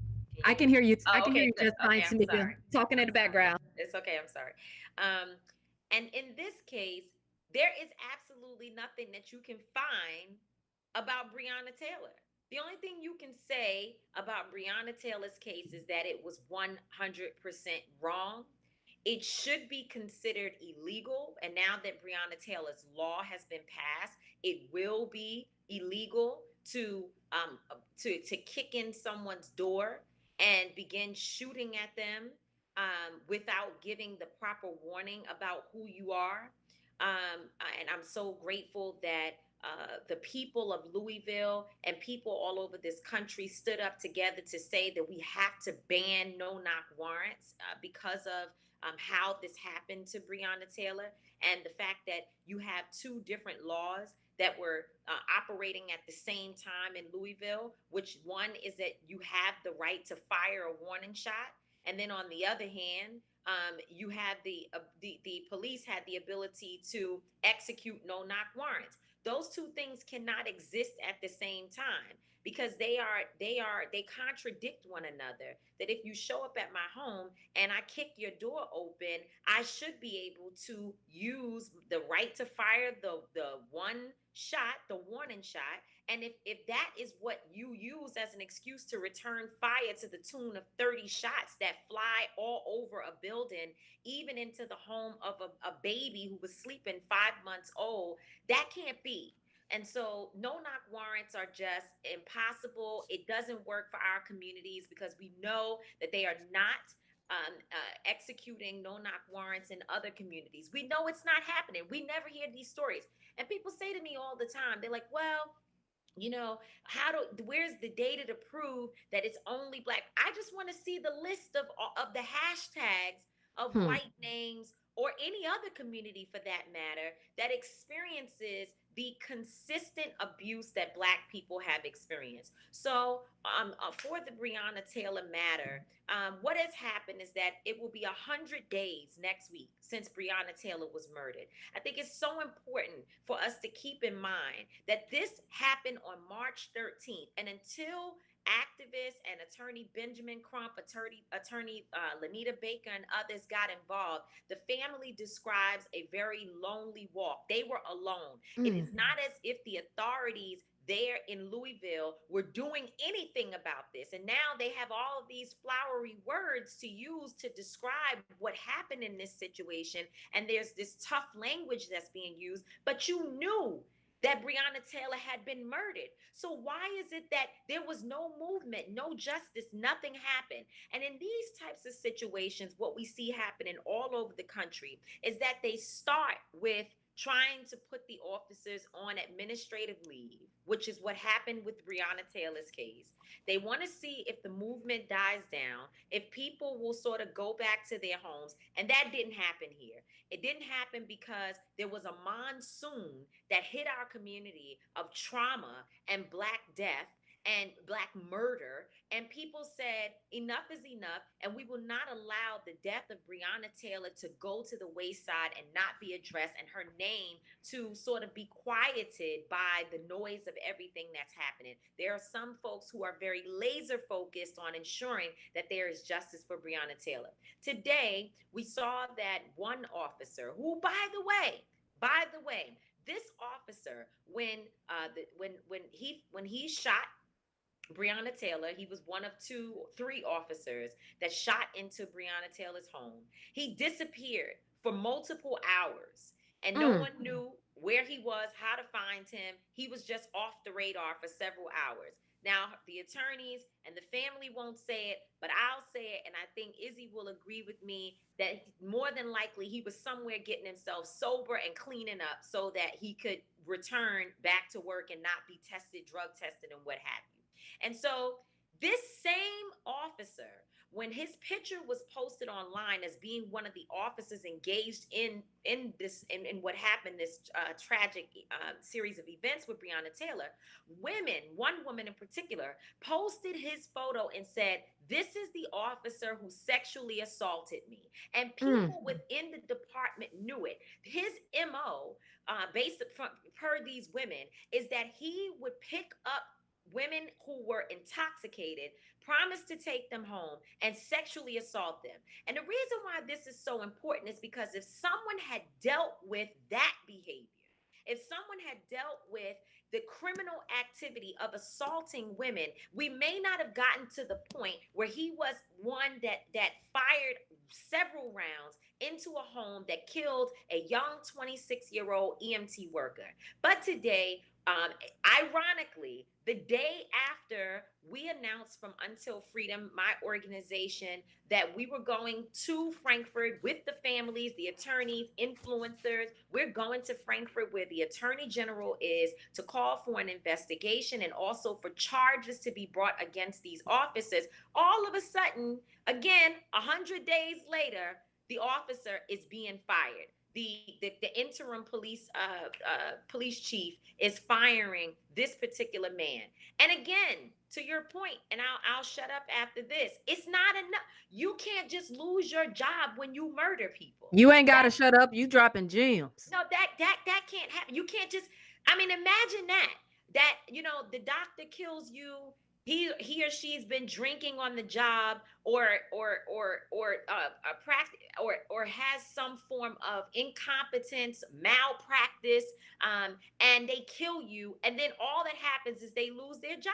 I can hear you. I can okay, hear you good. just fine, Tamika. Talking in the background. It's okay. I'm sorry. And in this case, there is absolutely nothing that you can find about Brianna Taylor. The only thing you can say about Brianna Taylor's case is that it was 100% wrong. It should be considered illegal. And now that Brianna Taylor's law has been passed, it will be illegal to kick in someone's door and begin shooting at them without giving the proper warning about who you are. And I'm so grateful that the people of Louisville and people all over this country stood up together to say that we have to ban no-knock warrants because of how this happened to Brianna Taylor, and the fact that you have two different laws that were operating at the same time in Louisville, which one is that you have the right to fire a warning shot. And then on the other hand, you have the police had the ability to execute no knock warrants. Those two things cannot exist at the same time because they contradict one another. That if you show up at my home and I kick your door open, I should be able to use the right to fire the one shot, the warning shot. And if that is what you use as an excuse to return fire to the tune of 30 shots that fly all over a building, even into the home of a baby who was sleeping 5 months old, that can't be. And so no knock warrants are just impossible. It doesn't work for our communities because we know that they are not executing no knock warrants in other communities. We know it's not happening. We never hear these stories. And people say to me all the time, they're like, well, you know, where's the data to prove that it's only Black? I just want to see the list of the hashtags of white names or any other community for that matter that experiences the consistent abuse that Black people have experienced. So for the Brianna Taylor matter, what has happened is that it will be 100 days next week since Brianna Taylor was murdered. I think it's so important for us to keep in mind that this happened on March 13th. And until activists and attorney Benjamin Crump, attorney Lanita Baker, and others got involved, the family describes a very lonely walk. They were alone. It is not as if the authorities there in Louisville were doing anything about this. And now they have all of these flowery words to use to describe what happened in this situation. And there's this tough language that's being used, but you knew that Brianna Taylor had been murdered. So why is it that there was no movement, no justice, nothing happened? And in these types of situations, what we see happening all over the country is that they start with trying to put the officers on administrative leave, which is what happened with Brianna Taylor's case. They want to see if the movement dies down, if people will sort of go back to their homes. And that didn't happen here. It didn't happen because there was a monsoon that hit our community of trauma and Black death and Black murder. And people said, enough is enough. And we will not allow the death of Brianna Taylor to go to the wayside and not be addressed, and her name to sort of be quieted by the noise of everything that's happening. There are some folks who are very laser focused on ensuring that there is justice for Brianna Taylor. Today, we saw that one officer who, by the way, this officer, when he shot Brianna Taylor, he was one of three officers that shot into Brianna Taylor's home. He disappeared for multiple hours, and no one knew where he was, how to find him. He was just off the radar for several hours. Now, the attorneys and the family won't say it, but I'll say it, and I think Izzy will agree with me that more than likely he was somewhere getting himself sober and cleaning up so that he could return back to work and not be tested, drug tested, and what have you. And so this same officer, when his picture was posted online as being one of the officers engaged in what happened, this tragic series of events with Brianna Taylor, one woman in particular, posted his photo and said, "This is the officer who sexually assaulted me." And people within the department knew it. His MO, based per these women, is that he would pick up women who were intoxicated, promised to take them home, and sexually assault them. And the reason why this is so important is because if someone had dealt with that behavior, if someone had dealt with the criminal activity of assaulting women, we may not have gotten to the point where he was one that fired several rounds into a home that killed a young 26-year-old EMT worker. But today, ironically, the day after we announced from Until Freedom, my organization, that we were going to Frankfurt with the families, the attorneys, influencers. We're going to Frankfurt where the Attorney General is to call for an investigation and also for charges to be brought against these officers. All of a sudden, again, 100 days later, the officer is being fired. the interim police chief is firing this particular man. And again, to your point, and I'll shut up after this. It's not enough. You can't just lose your job when you murder people. You ain't got to shut up. You dropping gems. No, that can't happen. You can't just. I mean, imagine that. That the doctor kills you. He or she's been drinking on the job, or a practice, or has some form of incompetence, malpractice, and they kill you, and then all that happens is they lose their job.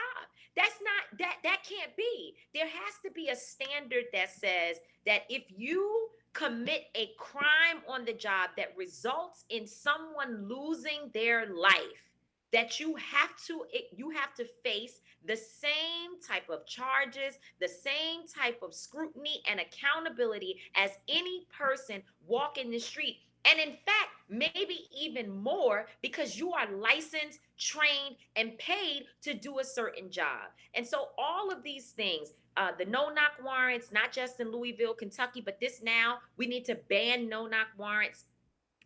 That's not that can't be. There has to be a standard that says that if you commit a crime on the job that results in someone losing their life, that you have to face the same type of charges, the same type of scrutiny and accountability as any person walking the street. And in fact, maybe even more, because you are licensed, trained, and paid to do a certain job. And so all of these things, the no-knock warrants, not just in Louisville, Kentucky, but now we need to ban no-knock warrants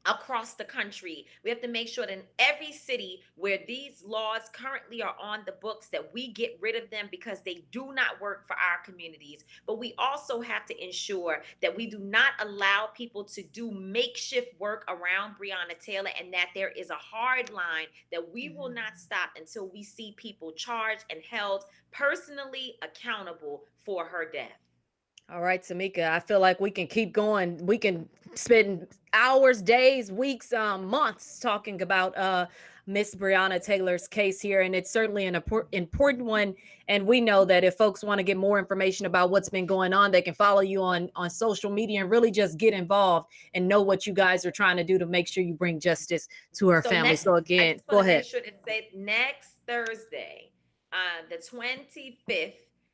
across the country. We have to make sure that in every city where these laws currently are on the books, that we get rid of them because they do not work for our communities. But we also have to ensure that we do not allow people to do makeshift work around Brianna Taylor, and that there is a hard line that we will not stop until we see people charged and held personally accountable for her death. All right, Tamika, I feel like we can keep going. We can spend hours, days, weeks, months talking about Miss Brianna Taylor's case here. And it's certainly an important one. And we know that if folks want to get more information about what's been going on, they can follow you on social media and really just get involved and know what you guys are trying to do to make sure you bring justice to her family. So again, go ahead. Make sure to say next Thursday, the 25th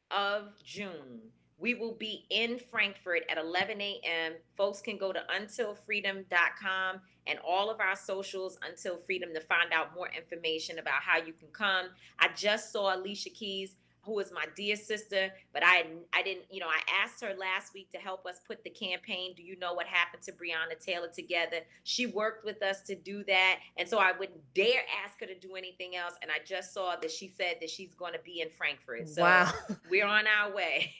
of June, we will be in Frankfurt at 11 a.m. Folks can go to untilfreedom.com and all of our socials, Until Freedom, to find out more information about how you can come. I just saw Alicia Keys, who is my dear sister, but I didn't, I asked her last week to help us put the campaign, Do You Know What Happened to Brianna Taylor, together. She worked with us to do that. And so I wouldn't dare ask her to do anything else. And I just saw that she said that she's going to be in Frankfurt. So wow. We're on our way.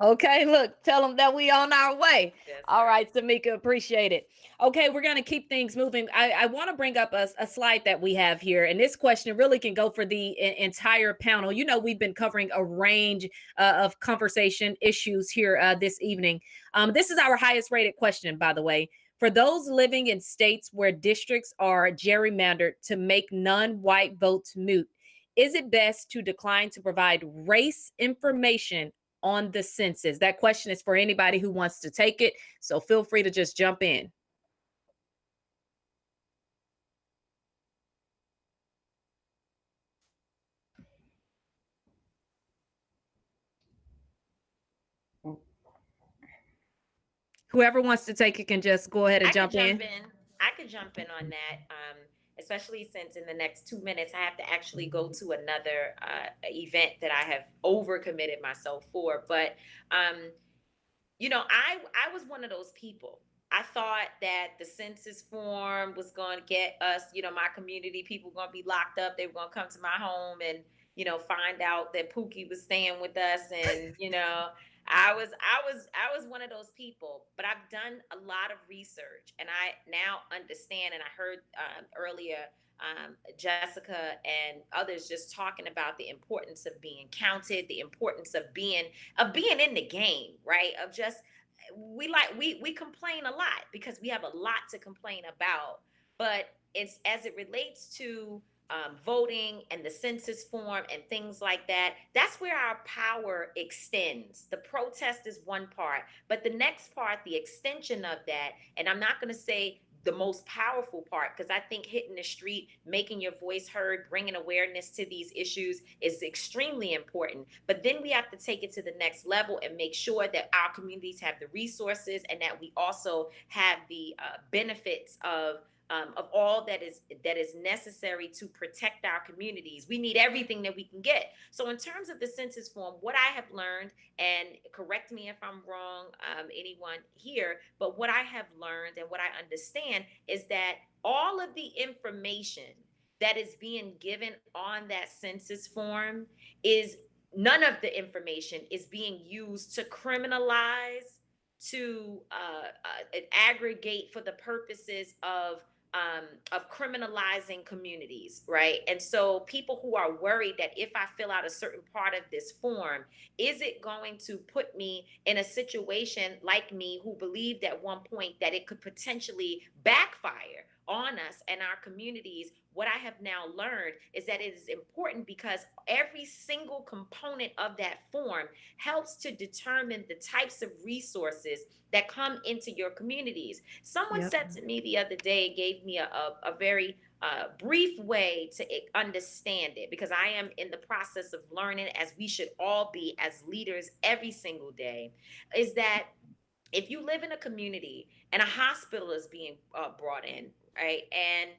Okay, look, tell them that we on our way. That's all right, Tamika, appreciate it. Okay, we're going to keep things moving. I want to bring up a slide that we have here. And this question really can go for the entire panel. We've been covering a range of conversation issues here this evening. This is our highest rated question, by the way. For those living in states where districts are gerrymandered to make non-white votes moot, is it best to decline to provide race information on the census? That question is for anybody who wants to take it. So feel free to just jump in. Whoever wants to take it can just go ahead and jump in. I could jump in on that, especially since in the next 2 minutes, I have to actually go to another event that I have overcommitted myself for. But, I was one of those people. I thought that the census form was going to get us, my community, people were going to be locked up. They were going to come to my home and, find out that Pookie was staying with us. And, I was one of those people, but I've done a lot of research, and I now understand. And I heard earlier Jessica and others just talking about the importance of being counted, the importance of being in the game, right? Of just we complain a lot because we have a lot to complain about, but it's as it relates to voting and the census form and things like that, that's where our power extends. The protest is one part, but the next part, the extension of that, and I'm not going to say the most powerful part, because I think hitting the street, making your voice heard, bringing awareness to these issues is extremely important. But then we have to take it to the next level and make sure that our communities have the resources and that we also have the benefits of of all that is necessary to protect our communities. We need everything that we can get. So in terms of the census form, what I have learned, and correct me if I'm wrong, anyone here, but what I have learned and what I understand is that all of the information that is being given on that census form is none of the information is being used to criminalize, to aggregate for the purposes of criminalizing communities, right? And so people who are worried that if I fill out a certain part of this form, is it going to put me in a situation like me, who believed at one point that it could potentially backfire on us and our communities? What I have now learned is that it is important because every single component of that form helps to determine the types of resources that come into your communities. Someone said to me the other day, gave me a very brief way to understand it, because I am in the process of learning, as we should all be as leaders every single day, is that if you live in a community and a hospital is being brought in, right, and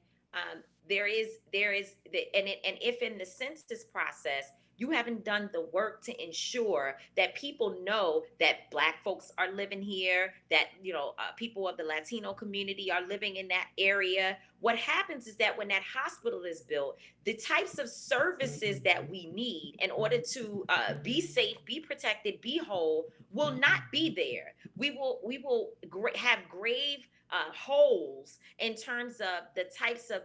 if in the census process you haven't done the work to ensure that people know that Black folks are living here, that people of the Latino community are living in that area, what happens is that when that hospital is built, the types of services that we need in order to be safe, be protected, be whole, will not be there. We will have grave holes in terms of the types of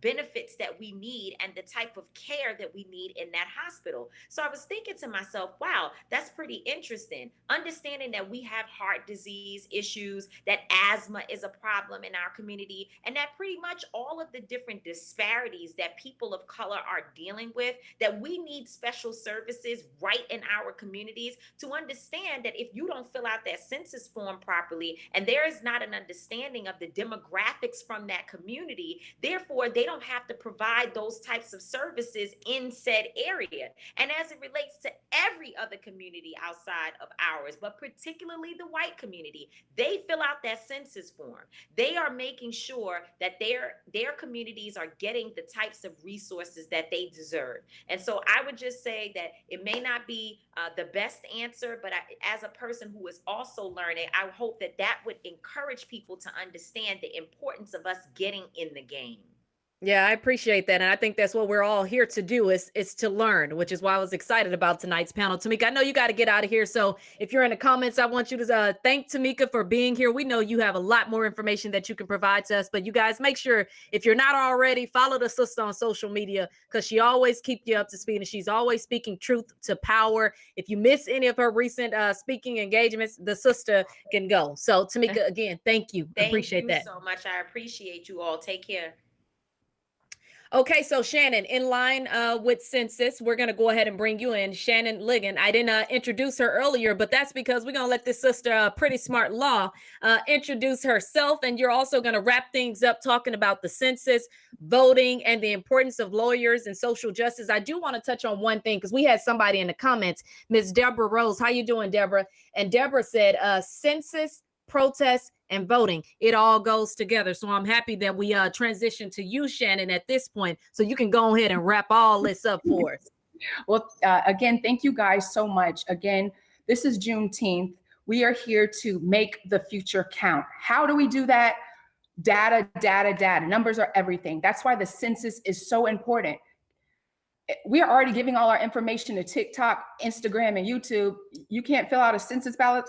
benefits that we need and the type of care that we need in that hospital. So I was thinking to myself, wow, that's pretty interesting. Understanding that we have heart disease issues, that asthma is a problem in our community, and that pretty much all of the different disparities that people of color are dealing with, that we need special services right in our communities, to understand that if you don't fill out that census form properly and there is not an understanding of the demographics from that community, therefore they don't have to provide those types of services in said area. And as it relates to every other community outside of ours, but particularly the white community, they fill out that census form. They are making sure that their communities are getting the types of resources that they deserve. And so I would just say that it may not be the best answer, but as a person who is also learning, I hope that would encourage people to understand the importance of us getting in the game. Yeah, I appreciate that. And I think that's what we're all here to do, is to learn, which is why I was excited about tonight's panel. Tamika, I know you got to get out of here. So if you're in the comments, I want you to thank Tamika for being here. We know you have a lot more information that you can provide to us, but you guys make sure, if you're not already, follow the sister on social media, because she always keeps you up to speed and she's always speaking truth to power. If you miss any of her recent speaking engagements, the sister can go. So Tamika, again, thank you. Appreciate that. Thank you so much. I appreciate you all. Take care. Okay, so Shannon, in line with Census, we're going to go ahead and bring you in. Shannon Ligon. I didn't introduce her earlier, but that's because we're going to let this sister, Pretty Smart Law, introduce herself. And you're also going to wrap things up talking about the census, voting, and the importance of lawyers and social justice. I do want to touch on one thing, because we had somebody in the comments, Ms. Deborah Rose. How you doing, Deborah? And Deborah said, census, protests, and voting, it all goes together. So I'm happy that we transitioned to you, Shannon, at this point, so you can go ahead and wrap all this up for us. Well, again, thank you guys so much. Again, this is Juneteenth. We are here to make the future count. How do we do that? Data, data, data. Numbers are everything. That's why the census is so important. We are already giving all our information to TikTok, Instagram, and YouTube. You can't fill out a census ballot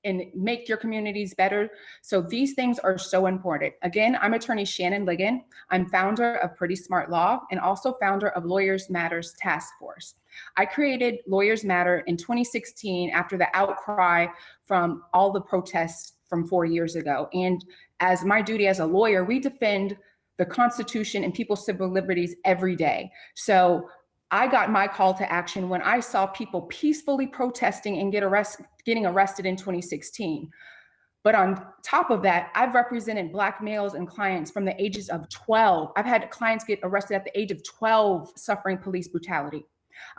and make your communities better. So these things are so important. Again, I'm attorney Shannon Ligon. I'm founder of Pretty Smart Law and also founder of Lawyers Matters Task Force. I created Lawyers Matter in 2016 after the outcry from all the protests from 4 years ago. And as my duty as a lawyer, we defend the Constitution and people's civil liberties every day. So I got my call to action when I saw people peacefully protesting and getting arrested in 2016. But on top of that, I've represented Black males and clients from the ages of 12. I've had clients get arrested at the age of 12 suffering police brutality.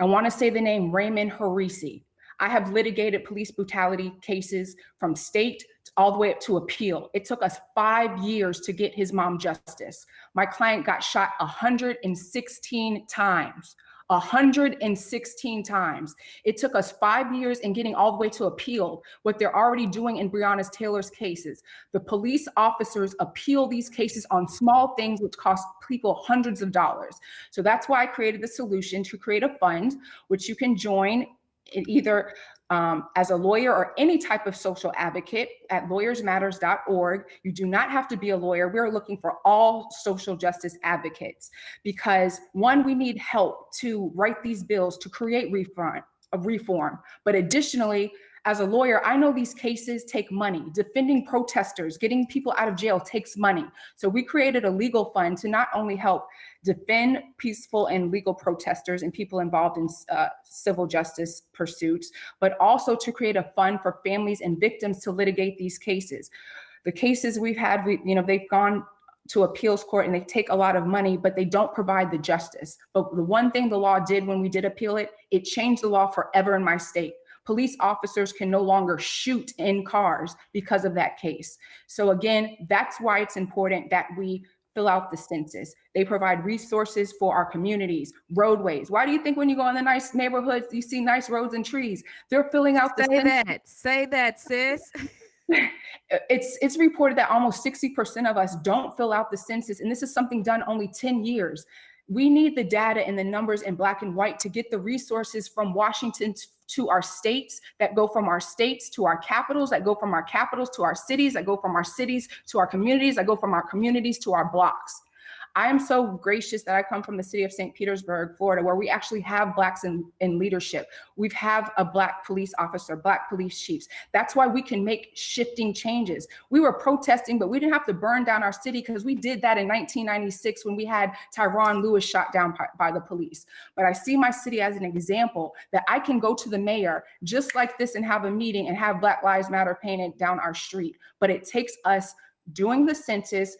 I want to say the name Raymond Harisi. I have litigated police brutality cases from state all the way up to appeal. It took us 5 years to get his mom justice. My client got shot 116 times. 116 times. It took us 5 years in getting all the way to appeal what they're already doing in Brianna Taylor's cases. The police officers appeal these cases on small things which cost people hundreds of dollars. So that's why I created the solution to create a fund, which you can join in either as a lawyer or any type of social advocate at lawyersmatters.org. You do not have to be a lawyer. We're looking for all social justice advocates because one, we need help to write these bills to create reform. But additionally, as a lawyer, I know these cases take money. Defending protesters, getting people out of jail takes money. So we created a legal fund to not only help defend peaceful and legal protesters and people involved in civil justice pursuits, but also to create a fund for families and victims to litigate these cases. The cases we've had, they've gone to appeals court and they take a lot of money, but they don't provide the justice. But the one thing the law did when we did appeal it, it changed the law forever in my state. Police officers can no longer shoot in cars because of that case. So again, that's why it's important that we fill out the census. They provide resources for our communities, roadways. Why do you think when you go in the nice neighborhoods, you see nice roads and trees? They're filling out the census. Say that, sis. It's reported that almost 60% of us don't fill out the census, and this is something done only 10 years. We need the data and the numbers in black and white to get the resources from Washington to our states, that go from our states to our capitals, that go from our capitals to our cities, that go from our cities to our communities, that go from our communities to our blocks. I am so gracious that I come from the city of St. Petersburg, Florida, where we actually have Blacks in leadership. We have a Black police officer, Black police chiefs. That's why we can make shifting changes. We were protesting, but we didn't have to burn down our city because we did that in 1996 when we had Tyron Lewis shot down by the police. But I see my city as an example that I can go to the mayor just like this and have a meeting and have Black Lives Matter painted down our street. But it takes us doing the census,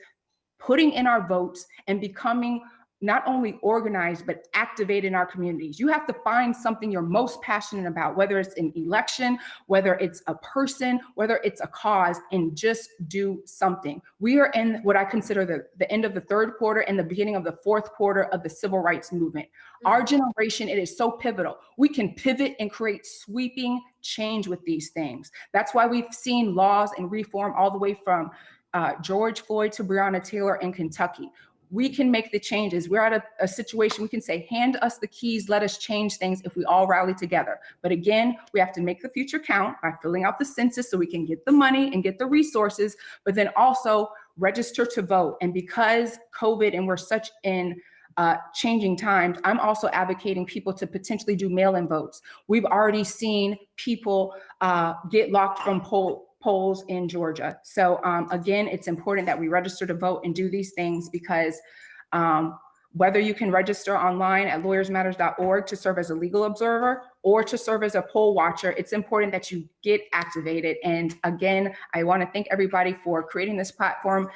putting in our votes, and becoming not only organized, but activated in our communities. You have to find something you're most passionate about, whether it's an election, whether it's a person, whether it's a cause, and just do something. We are in what I consider the end of the third quarter and the beginning of the fourth quarter of the civil rights movement. Our generation, it is so pivotal. We can pivot and create sweeping change with these things. That's why we've seen laws and reform all the way from George Floyd to Brianna Taylor in Kentucky. We can make the changes. We're at a situation we can say, hand us the keys, let us change things if we all rally together. But again, we have to make the future count by filling out the census so we can get the money and get the resources, but then also register to vote. And because COVID and we're such in changing times, I'm also advocating people to potentially do mail-in votes. We've already seen people get locked from polls in Georgia. So again, it's important that we register to vote and do these things because whether you can register online at lawyersmatters.org to serve as a legal observer or to serve as a poll watcher, it's important that you get activated. And again, I want to thank everybody for creating this platform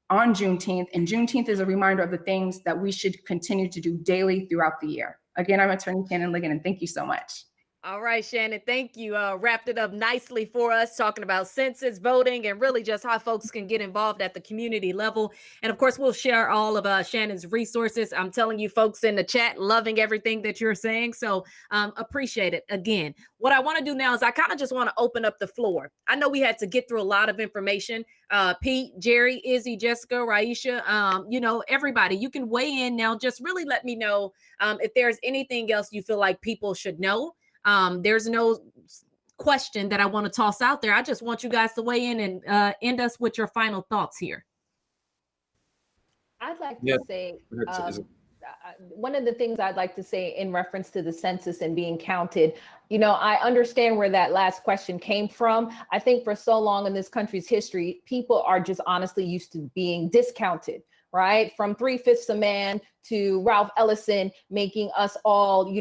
on Juneteenth. And Juneteenth is a reminder of the things that we should continue to do daily throughout the year. Again, I'm Attorney Shannon Ligon, and thank you so much. All right, Shannon, thank you. Wrapped it up nicely for us, talking about census, voting, and really just how folks can get involved at the community level. And of course, we'll share all of Shannon's resources. I'm telling you, folks in the chat, loving everything that you're saying. So appreciate it. Again, what I want to do now is I kind of just want to open up the floor. I know we had to get through a lot of information. Pete, Jerry, Izzy, Jessica, Raisha, everybody, you can weigh in now. Just really let me know if there's anything else you feel like people should know. There's no question that I want to toss out there. I just want you guys to weigh in and end us with your final thoughts here. I'd like to say, one of the things I'd like to say in reference to the census and being counted, I understand where that last question came from. I think for so long in this country's history, people are just honestly used to being discounted, right? From 3/5 a man to Ralph Ellison making us all,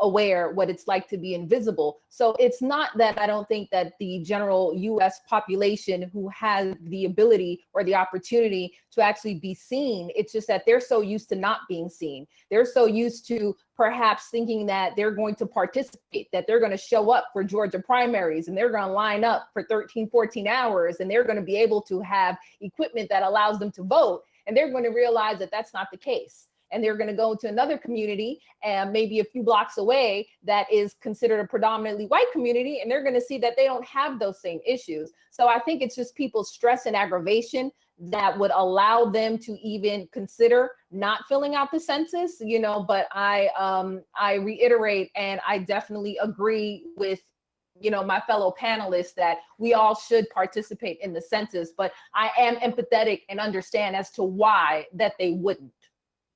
aware what it's like to be invisible. So it's not that I don't think that the general US population who has the ability or the opportunity to actually be seen, it's just that they're so used to not being seen. They're so used to perhaps thinking that they're going to participate, that they're going to show up for Georgia primaries and they're going to line up for 13, 14 hours and they're going to be able to have equipment that allows them to vote. And they're going to realize that that's not the case. And they're going to go to another community and maybe a few blocks away that is considered a predominantly white community. And they're going to see that they don't have those same issues. So I think it's just people's stress and aggravation that would allow them to even consider not filling out the census, but I reiterate, and I definitely agree with my fellow panelists that we all should participate in the census, but I am empathetic and understand as to why that they wouldn't.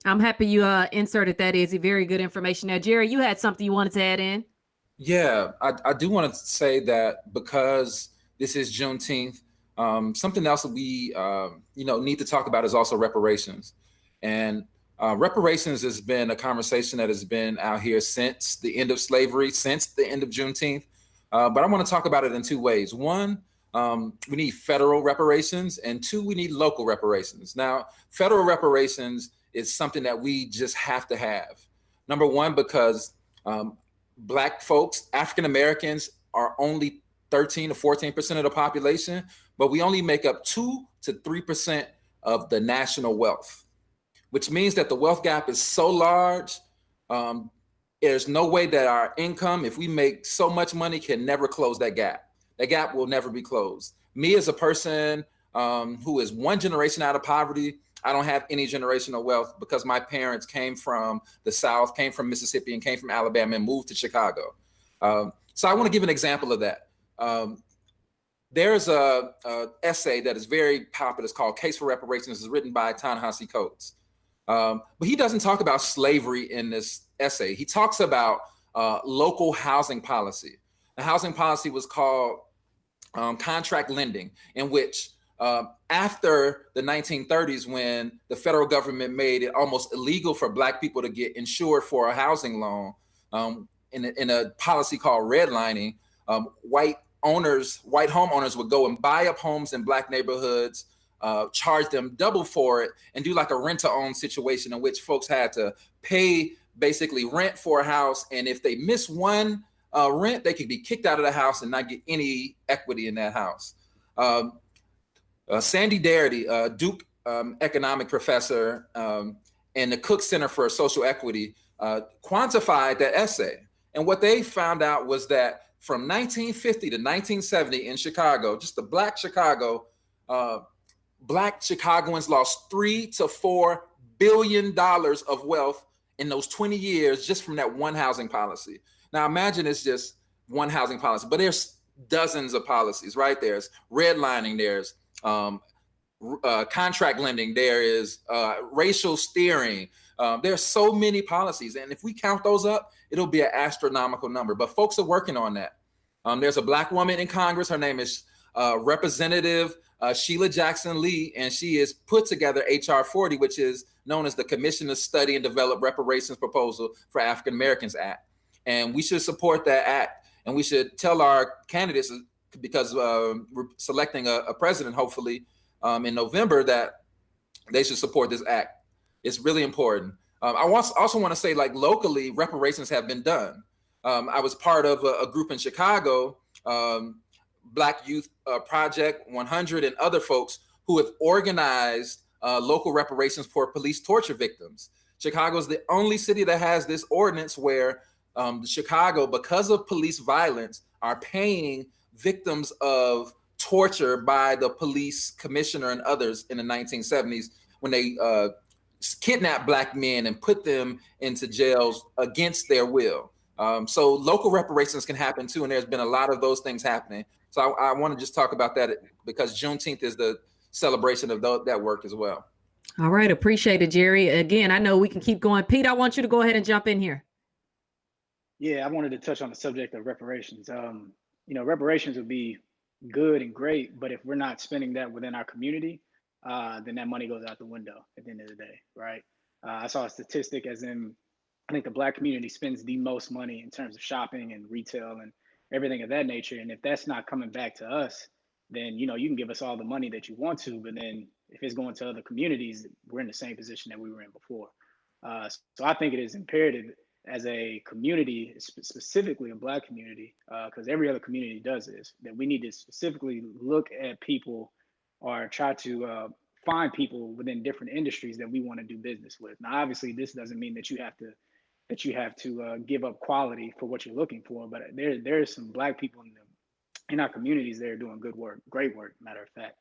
I'm happy you inserted that, Izzy. Very good information. Now, Jerry, you had something you wanted to add in? Yeah, I do want to say that because this is Juneteenth, something else that we need to talk about is also reparations. And reparations has been a conversation that has been out here since the end of slavery, since the end of Juneteenth. But I want to talk about it in two ways. One, we need federal reparations, and two, we need local reparations. Now, federal reparations is something that we just have to have. Number one, because Black folks, African Americans, are only 13 to 14% of the population, but we only make up 2 to 3% of the national wealth, which means that the wealth gap is so large. There's no way that our income, if we make so much money, can never close that gap. That gap will never be closed. Me as a person who is one generation out of poverty, I don't have any generational wealth because my parents came from the South, came from Mississippi, and came from Alabama and moved to Chicago. So I want to give an example of that. There's a essay that is very popular. It's called Case for Reparations. It's written by Ta-Nehisi Coates. But he doesn't talk about slavery in this essay. He talks about local housing policy. The housing policy was called contract lending, in which after the 1930s, when the federal government made it almost illegal for Black people to get insured for a housing loan, in a policy called redlining, white homeowners would go and buy up homes in Black neighborhoods, charge them double for it, and do like a rent-to-own situation in which folks had to pay basically rent for a house. And if they miss one rent, they could be kicked out of the house and not get any equity in that house. Sandy Darity, Duke economic professor and the Cook Center for Social Equity, quantified that essay. And what they found out was that from 1950 to 1970 in Chicago, just the Black Chicago, Black Chicagoans lost $3 to $4 billion of wealth in those 20 years just from that one housing policy. Now imagine it's just one housing policy, but there's dozens of policies, right? There's redlining, there's contract lending, there is racial steering. There are so many policies, and if we count those up, it'll be an astronomical number. But folks are working on that. There's a Black woman in Congress. Her name is Representative Sheila Jackson Lee, and she has put together HR 40, which is known as the Commission to Study and Develop Reparations Proposal for African Americans Act. And we should support that act, and we should tell our candidates, because we're selecting a president, hopefully, in November, that they should support this act. It's really important. I also want to say, like, locally, reparations have been done. I was part of a group in Chicago, Black Youth Project 100, and other folks who have organized local reparations for police torture victims. Chicago is the only city that has this ordinance where Chicago, because of police violence, are paying victims of torture by the police commissioner and others in the 1970s when they kidnapped Black men and put them into jails against their will. So local reparations can happen too, and there's been a lot of those things happening. So I want to just talk about that because Juneteenth is the celebration of that work as well. All right, appreciate it, Jerry. Again, I know we can keep going. Pete, I want you to go ahead and jump in here. Yeah, I wanted to touch on the subject of reparations. Reparations would be good and great, but if we're not spending that within our community, then that money goes out the window at the end of the day, right? I saw a statistic as in, I think the Black community spends the most money in terms of shopping and retail and everything of that nature. And if that's not coming back to us, then, you know, you can give us all the money that you want to, but then if it's going to other communities, we're in the same position that we were in before. So I think it is imperative as a community, specifically a Black community, because every other community does this, that we need to specifically look at people or try to find people within different industries that we want to do business with. Now, obviously, this doesn't mean that you have to give up quality for what you're looking for, but there's some Black people in our communities that are doing good work, great work, matter of fact.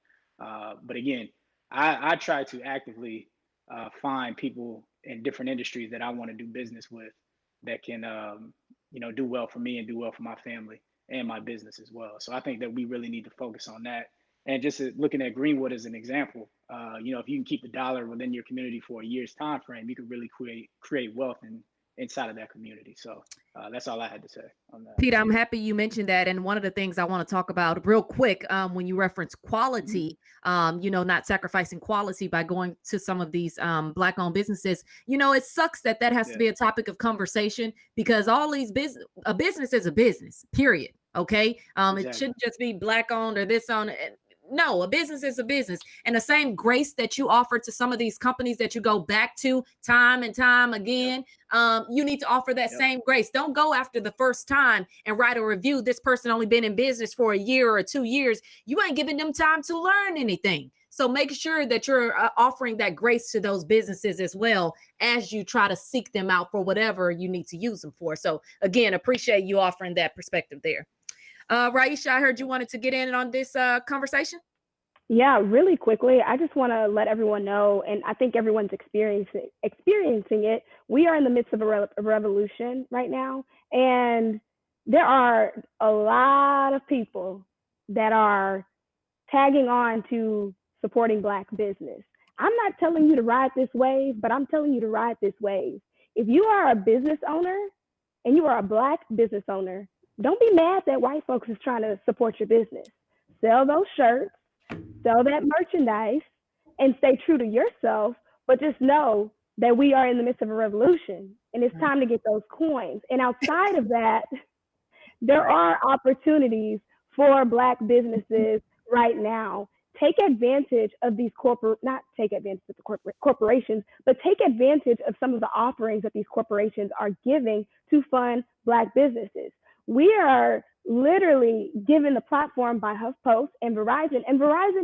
But again, I try to actively find people in different industries that I want to do business with that can, do well for me and do well for my family and my business as well. So I think that we really need to focus on that. And just looking at Greenwood as an example, if you can keep the dollar within your community for a year's time frame, you can really create wealth inside of that community. So that's all I had to say on that. Peter, I'm happy you mentioned that. And one of the things I want to talk about real quick, when you reference quality, not sacrificing quality by going to some of these Black-owned businesses, it sucks that has to be a topic of conversation, because all these a business is a business, period. Okay. Exactly. It shouldn't just be Black-owned or this on. No, a business is a business. And the same grace that you offer to some of these companies that you go back to time and time again, you need to offer that same grace. Don't go after the first time and write a review. This person only been in business for a year or 2 years. You ain't giving them time to learn anything. So make sure that you're offering that grace to those businesses as well as you try to seek them out for whatever you need to use them for. So again, appreciate you offering that perspective there. Raisha, I heard you wanted to get in on this conversation. Yeah, really quickly. I just want to let everyone know, and I think everyone's experiencing it. We are in the midst of a revolution right now, and there are a lot of people that are tagging on to supporting Black business. I'm not telling you to ride this wave, but I'm telling you to ride this wave. If you are a business owner and you are a Black business owner, don't be mad that white folks is trying to support your business. Sell those shirts, sell that merchandise, and stay true to yourself. But just know that we are in the midst of a revolution, and it's time to get those coins. And outside of that, there are opportunities for Black businesses right now. Take advantage of these not take advantage of the corporations, but take advantage of some of the offerings that these corporations are giving to fund Black businesses. We are literally given the platform by HuffPost and Verizon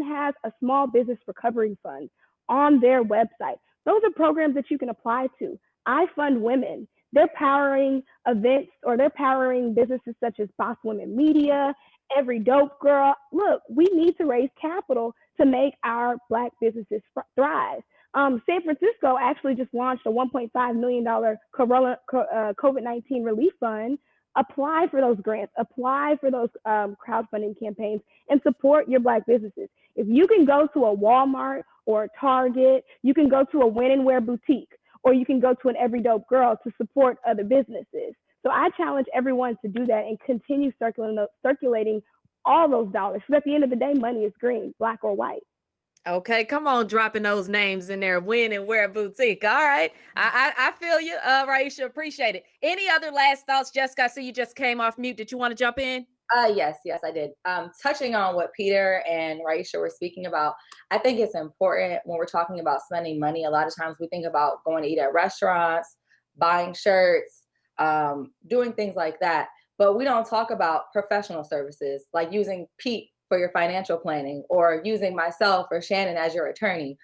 has a small business recovery fund on their website. Those are programs that you can apply to. I Fund Women. They're powering events, or they're powering businesses such as Boss Women Media, EveryDopeGirl. Look, we need to raise capital to make our Black businesses thrive. San Francisco actually just launched a $1.5 million COVID-19 relief fund. Apply for those grants, apply for those crowdfunding campaigns, and support your Black businesses. If you can go to a Walmart or a Target, you can go to a When and Wear boutique, or you can go to an EveryDopeGirl to support other businesses. So I challenge everyone to do that and continue circulating all those dollars. Because at the end of the day, money is green, Black or white. Okay, come on, dropping those names in there. When and Wear boutique. All right, I feel you, Raisha. Appreciate it. Any other last thoughts, Jessica? I see you just came off mute. Did you want to jump in? Yes, I did. Touching on what Peter and Raisha were speaking about, I think it's important when we're talking about spending money. A lot of times we think about going to eat at restaurants, buying shirts, doing things like that, but we don't talk about professional services like using Pete for your financial planning, or using myself or Shannon as your attorney.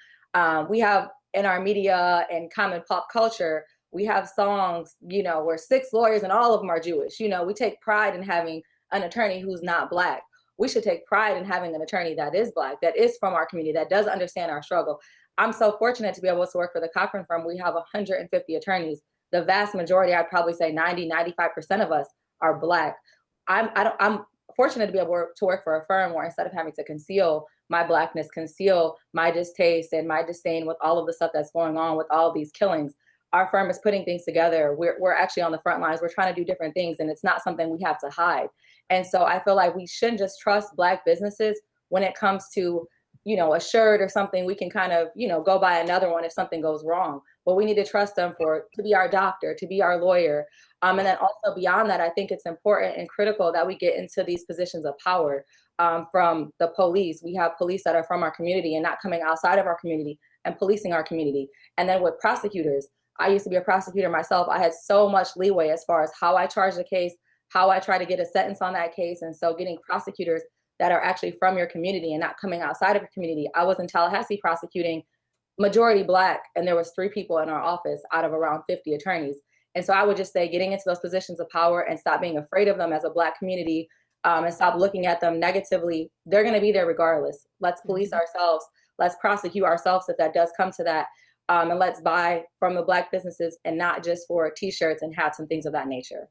We have in our media and common pop culture, we have songs, where 6 lawyers and all of them are Jewish. We take pride in having an attorney who's not Black. We should take pride in having an attorney that is Black, that is from our community, that does understand our struggle. I'm so fortunate to be able to work for the Cochran firm. We have 150 attorneys. The vast majority, I'd probably say 90-95% of us are Black. I'm fortunate to be able to work for a firm where, instead of having to conceal my Blackness, conceal my distaste and my disdain with all of the stuff that's going on with all of these killings, our firm is putting things together. We're actually on the front lines. We're trying to do different things, and it's not something we have to hide. And so I feel like we shouldn't just trust Black businesses when it comes to assured or something, we can kind of, go by another one if something goes wrong. But we need to trust them to be our doctor, to be our lawyer. And then also beyond that, I think it's important and critical that we get into these positions of power from the police. We have police that are from our community and not coming outside of our community and policing our community. And then with prosecutors, I used to be a prosecutor myself. I had so much leeway as far as how I charge the case, how I try to get a sentence on that case. And so getting prosecutors that are actually from your community and not coming outside of your community. I was in Tallahassee prosecuting, majority Black, and there was 3 people in our office out of around 50 attorneys. And so I would just say getting into those positions of power and stop being afraid of them as a Black community, and stop looking at them negatively. They're going to be there regardless. Let's police ourselves. Let's prosecute ourselves if that does come to that. And let's buy from the Black businesses and not just for t-shirts and hats and things of that nature.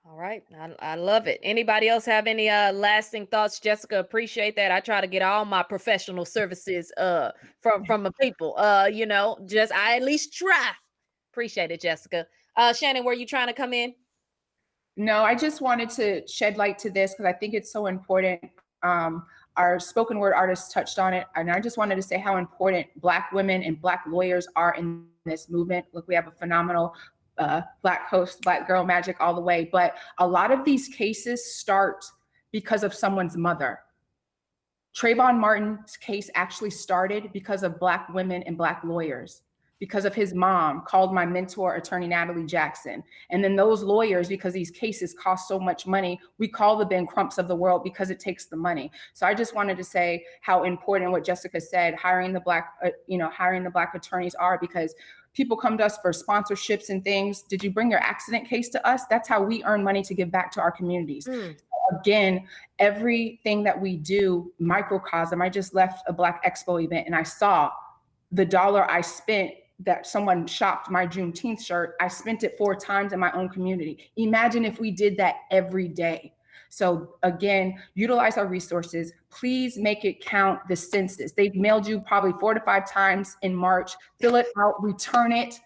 All right. I love it. Anybody else have any lasting thoughts? Jessica, appreciate that. I try to get all my professional services from the people. Just I at least try. Appreciate it, Jessica. Shannon, were you trying to come in? No, I just wanted to shed light to this because I think it's so important. Our spoken word artist touched on it, and I just wanted to say how important Black women and Black lawyers are in this movement. Look, we have a phenomenal Black host, Black girl magic all the way. But a lot of these cases start because of someone's mother. Trayvon Martin's case actually started because of Black women and Black lawyers, because of his mom called my mentor, attorney Natalie Jackson. And then those lawyers, because these cases cost so much money, we call the Ben Crumps of the world because it takes the money. So I just wanted to say how important what Jessica said, hiring the Black attorneys are, because people come to us for sponsorships and things. Did you bring your accident case to us? That's how we earn money to give back to our communities. Again, everything that we do, microcosm. I just left a Black Expo event and I saw the dollar I spent that someone shopped my Juneteenth shirt. I spent it 4 times in my own community. Imagine if we did that every day. So again, utilize our resources. Please make it count. The census, they've mailed you probably 4 to 5 times in March. Fill it out, return it.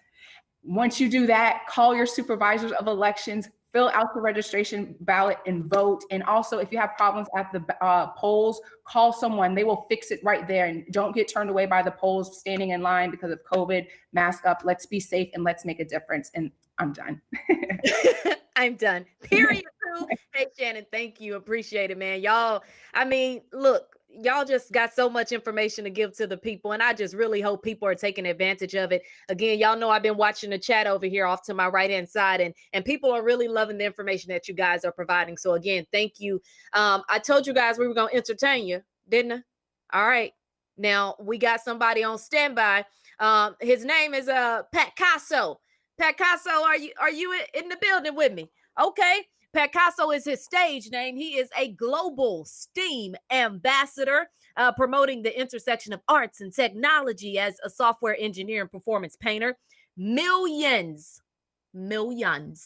Once you do that, call your supervisors of elections, fill out the registration ballot and vote. And also, if you have problems at the polls, call someone. They will fix it right there. And don't get turned away by the polls standing in line because of COVID. Mask up. Let's be safe and let's make a difference. And I'm done. I'm done. Period. Hey, Shannon, thank you. Appreciate it, man. Y'all, look, y'all just got so much information to give to the people, and I just really hope people are taking advantage of it. Again, y'all know I've been watching the chat over here off to my right-hand side, and people are really loving the information that you guys are providing. So again, thank you. I told you guys we were going to entertain you, didn't I? All right. Now we got somebody on standby. His name is Pat Casso. Pat Casso, are you in the building with me? Okay. Pat Casso is his stage name. He is a global STEAM ambassador, promoting the intersection of arts and technology as a software engineer and performance painter. Millions,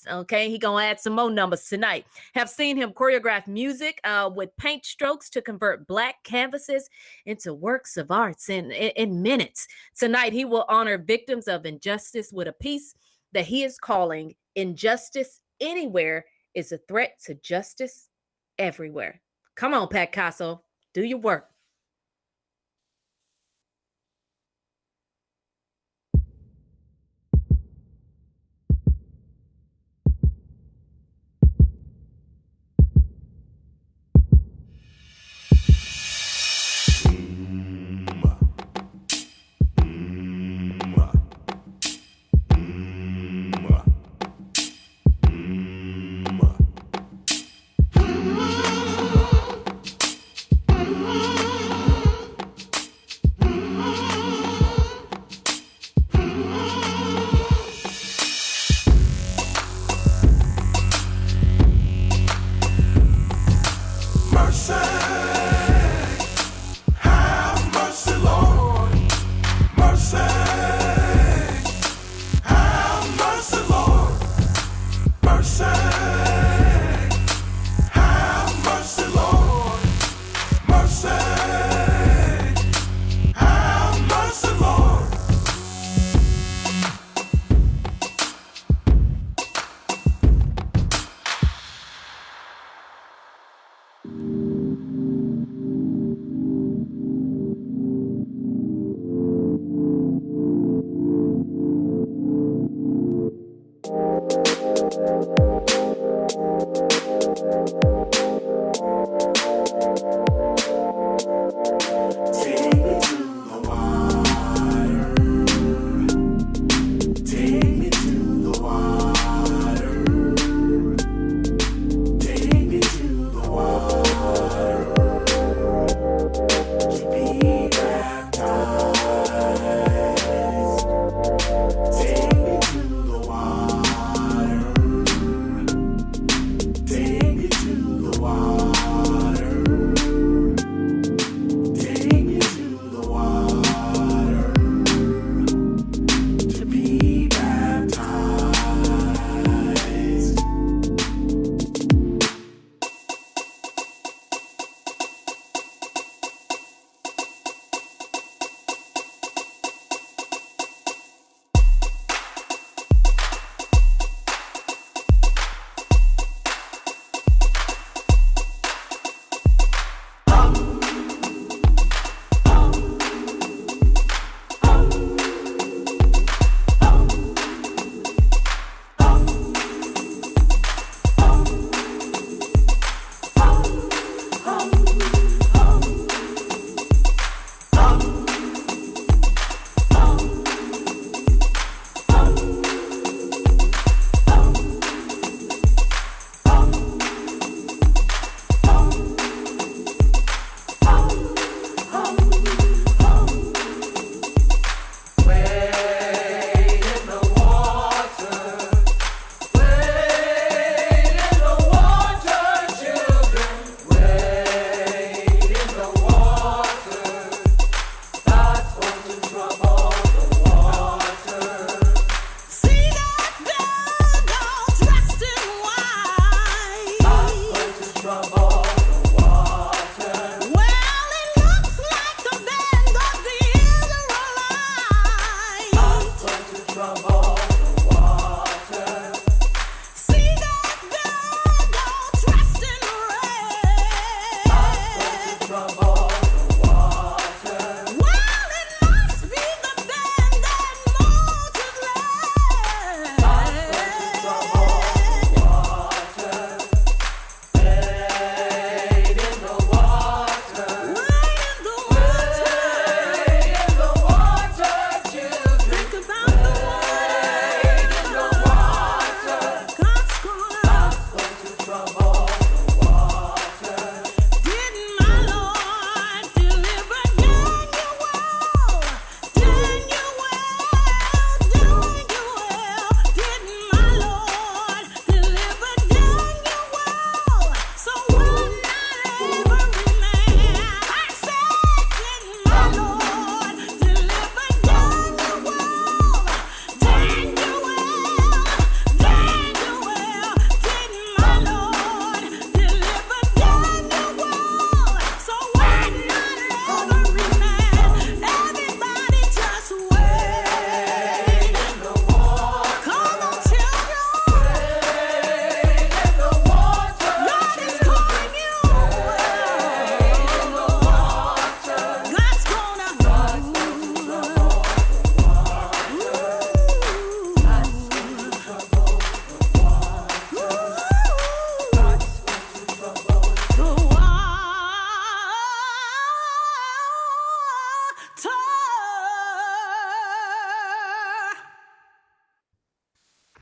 okay? He gonna add some more numbers tonight. Have seen him choreograph music with paint strokes to convert Black canvases into works of arts in minutes. Tonight, he will honor victims of injustice with a piece that he is calling Injustice Anywhere is a Threat to Justice Everywhere. Come on, Pat Casso, do your work.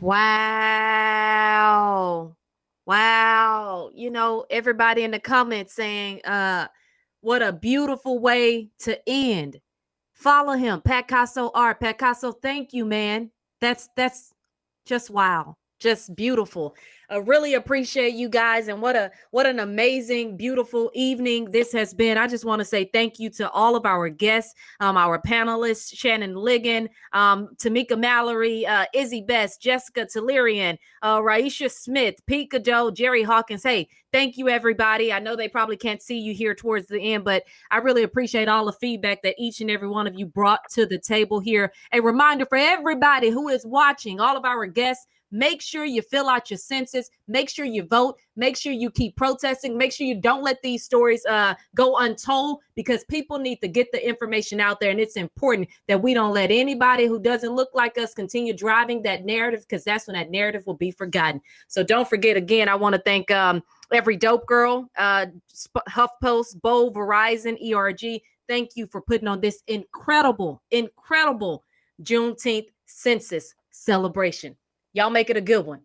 Wow. Wow. You know, everybody in the comments saying, what a beautiful way to end. Follow him, Pat Casso Art. Pat Casso, thank you, man. That's just wow. Just beautiful. I really appreciate you guys, and what an amazing, beautiful evening this has been. I just want to say thank you to all of our guests, our panelists, Shannon Ligon, Tamika Mallory, Izzy Best, Jessica Tellerian, Raisha Smith, Pete Cadeau, Jerry Hawkins. Hey, thank you, everybody. I know they probably can't see you here towards the end, but I really appreciate all the feedback that each and every one of you brought to the table here. A reminder for everybody who is watching, all of our guests, Make sure you fill out your census. Make sure you vote. Make sure you keep protesting. Make sure you don't let these stories go untold, because people need to get the information out there. And it's important that we don't let anybody who doesn't look like us continue driving that narrative, because that's when that narrative will be forgotten. So don't forget, again, I want to thank EveryDopeGirl, HuffPost, Bo, Verizon, ERG. Thank you for putting on this incredible Juneteenth census celebration. Y'all make it a good one.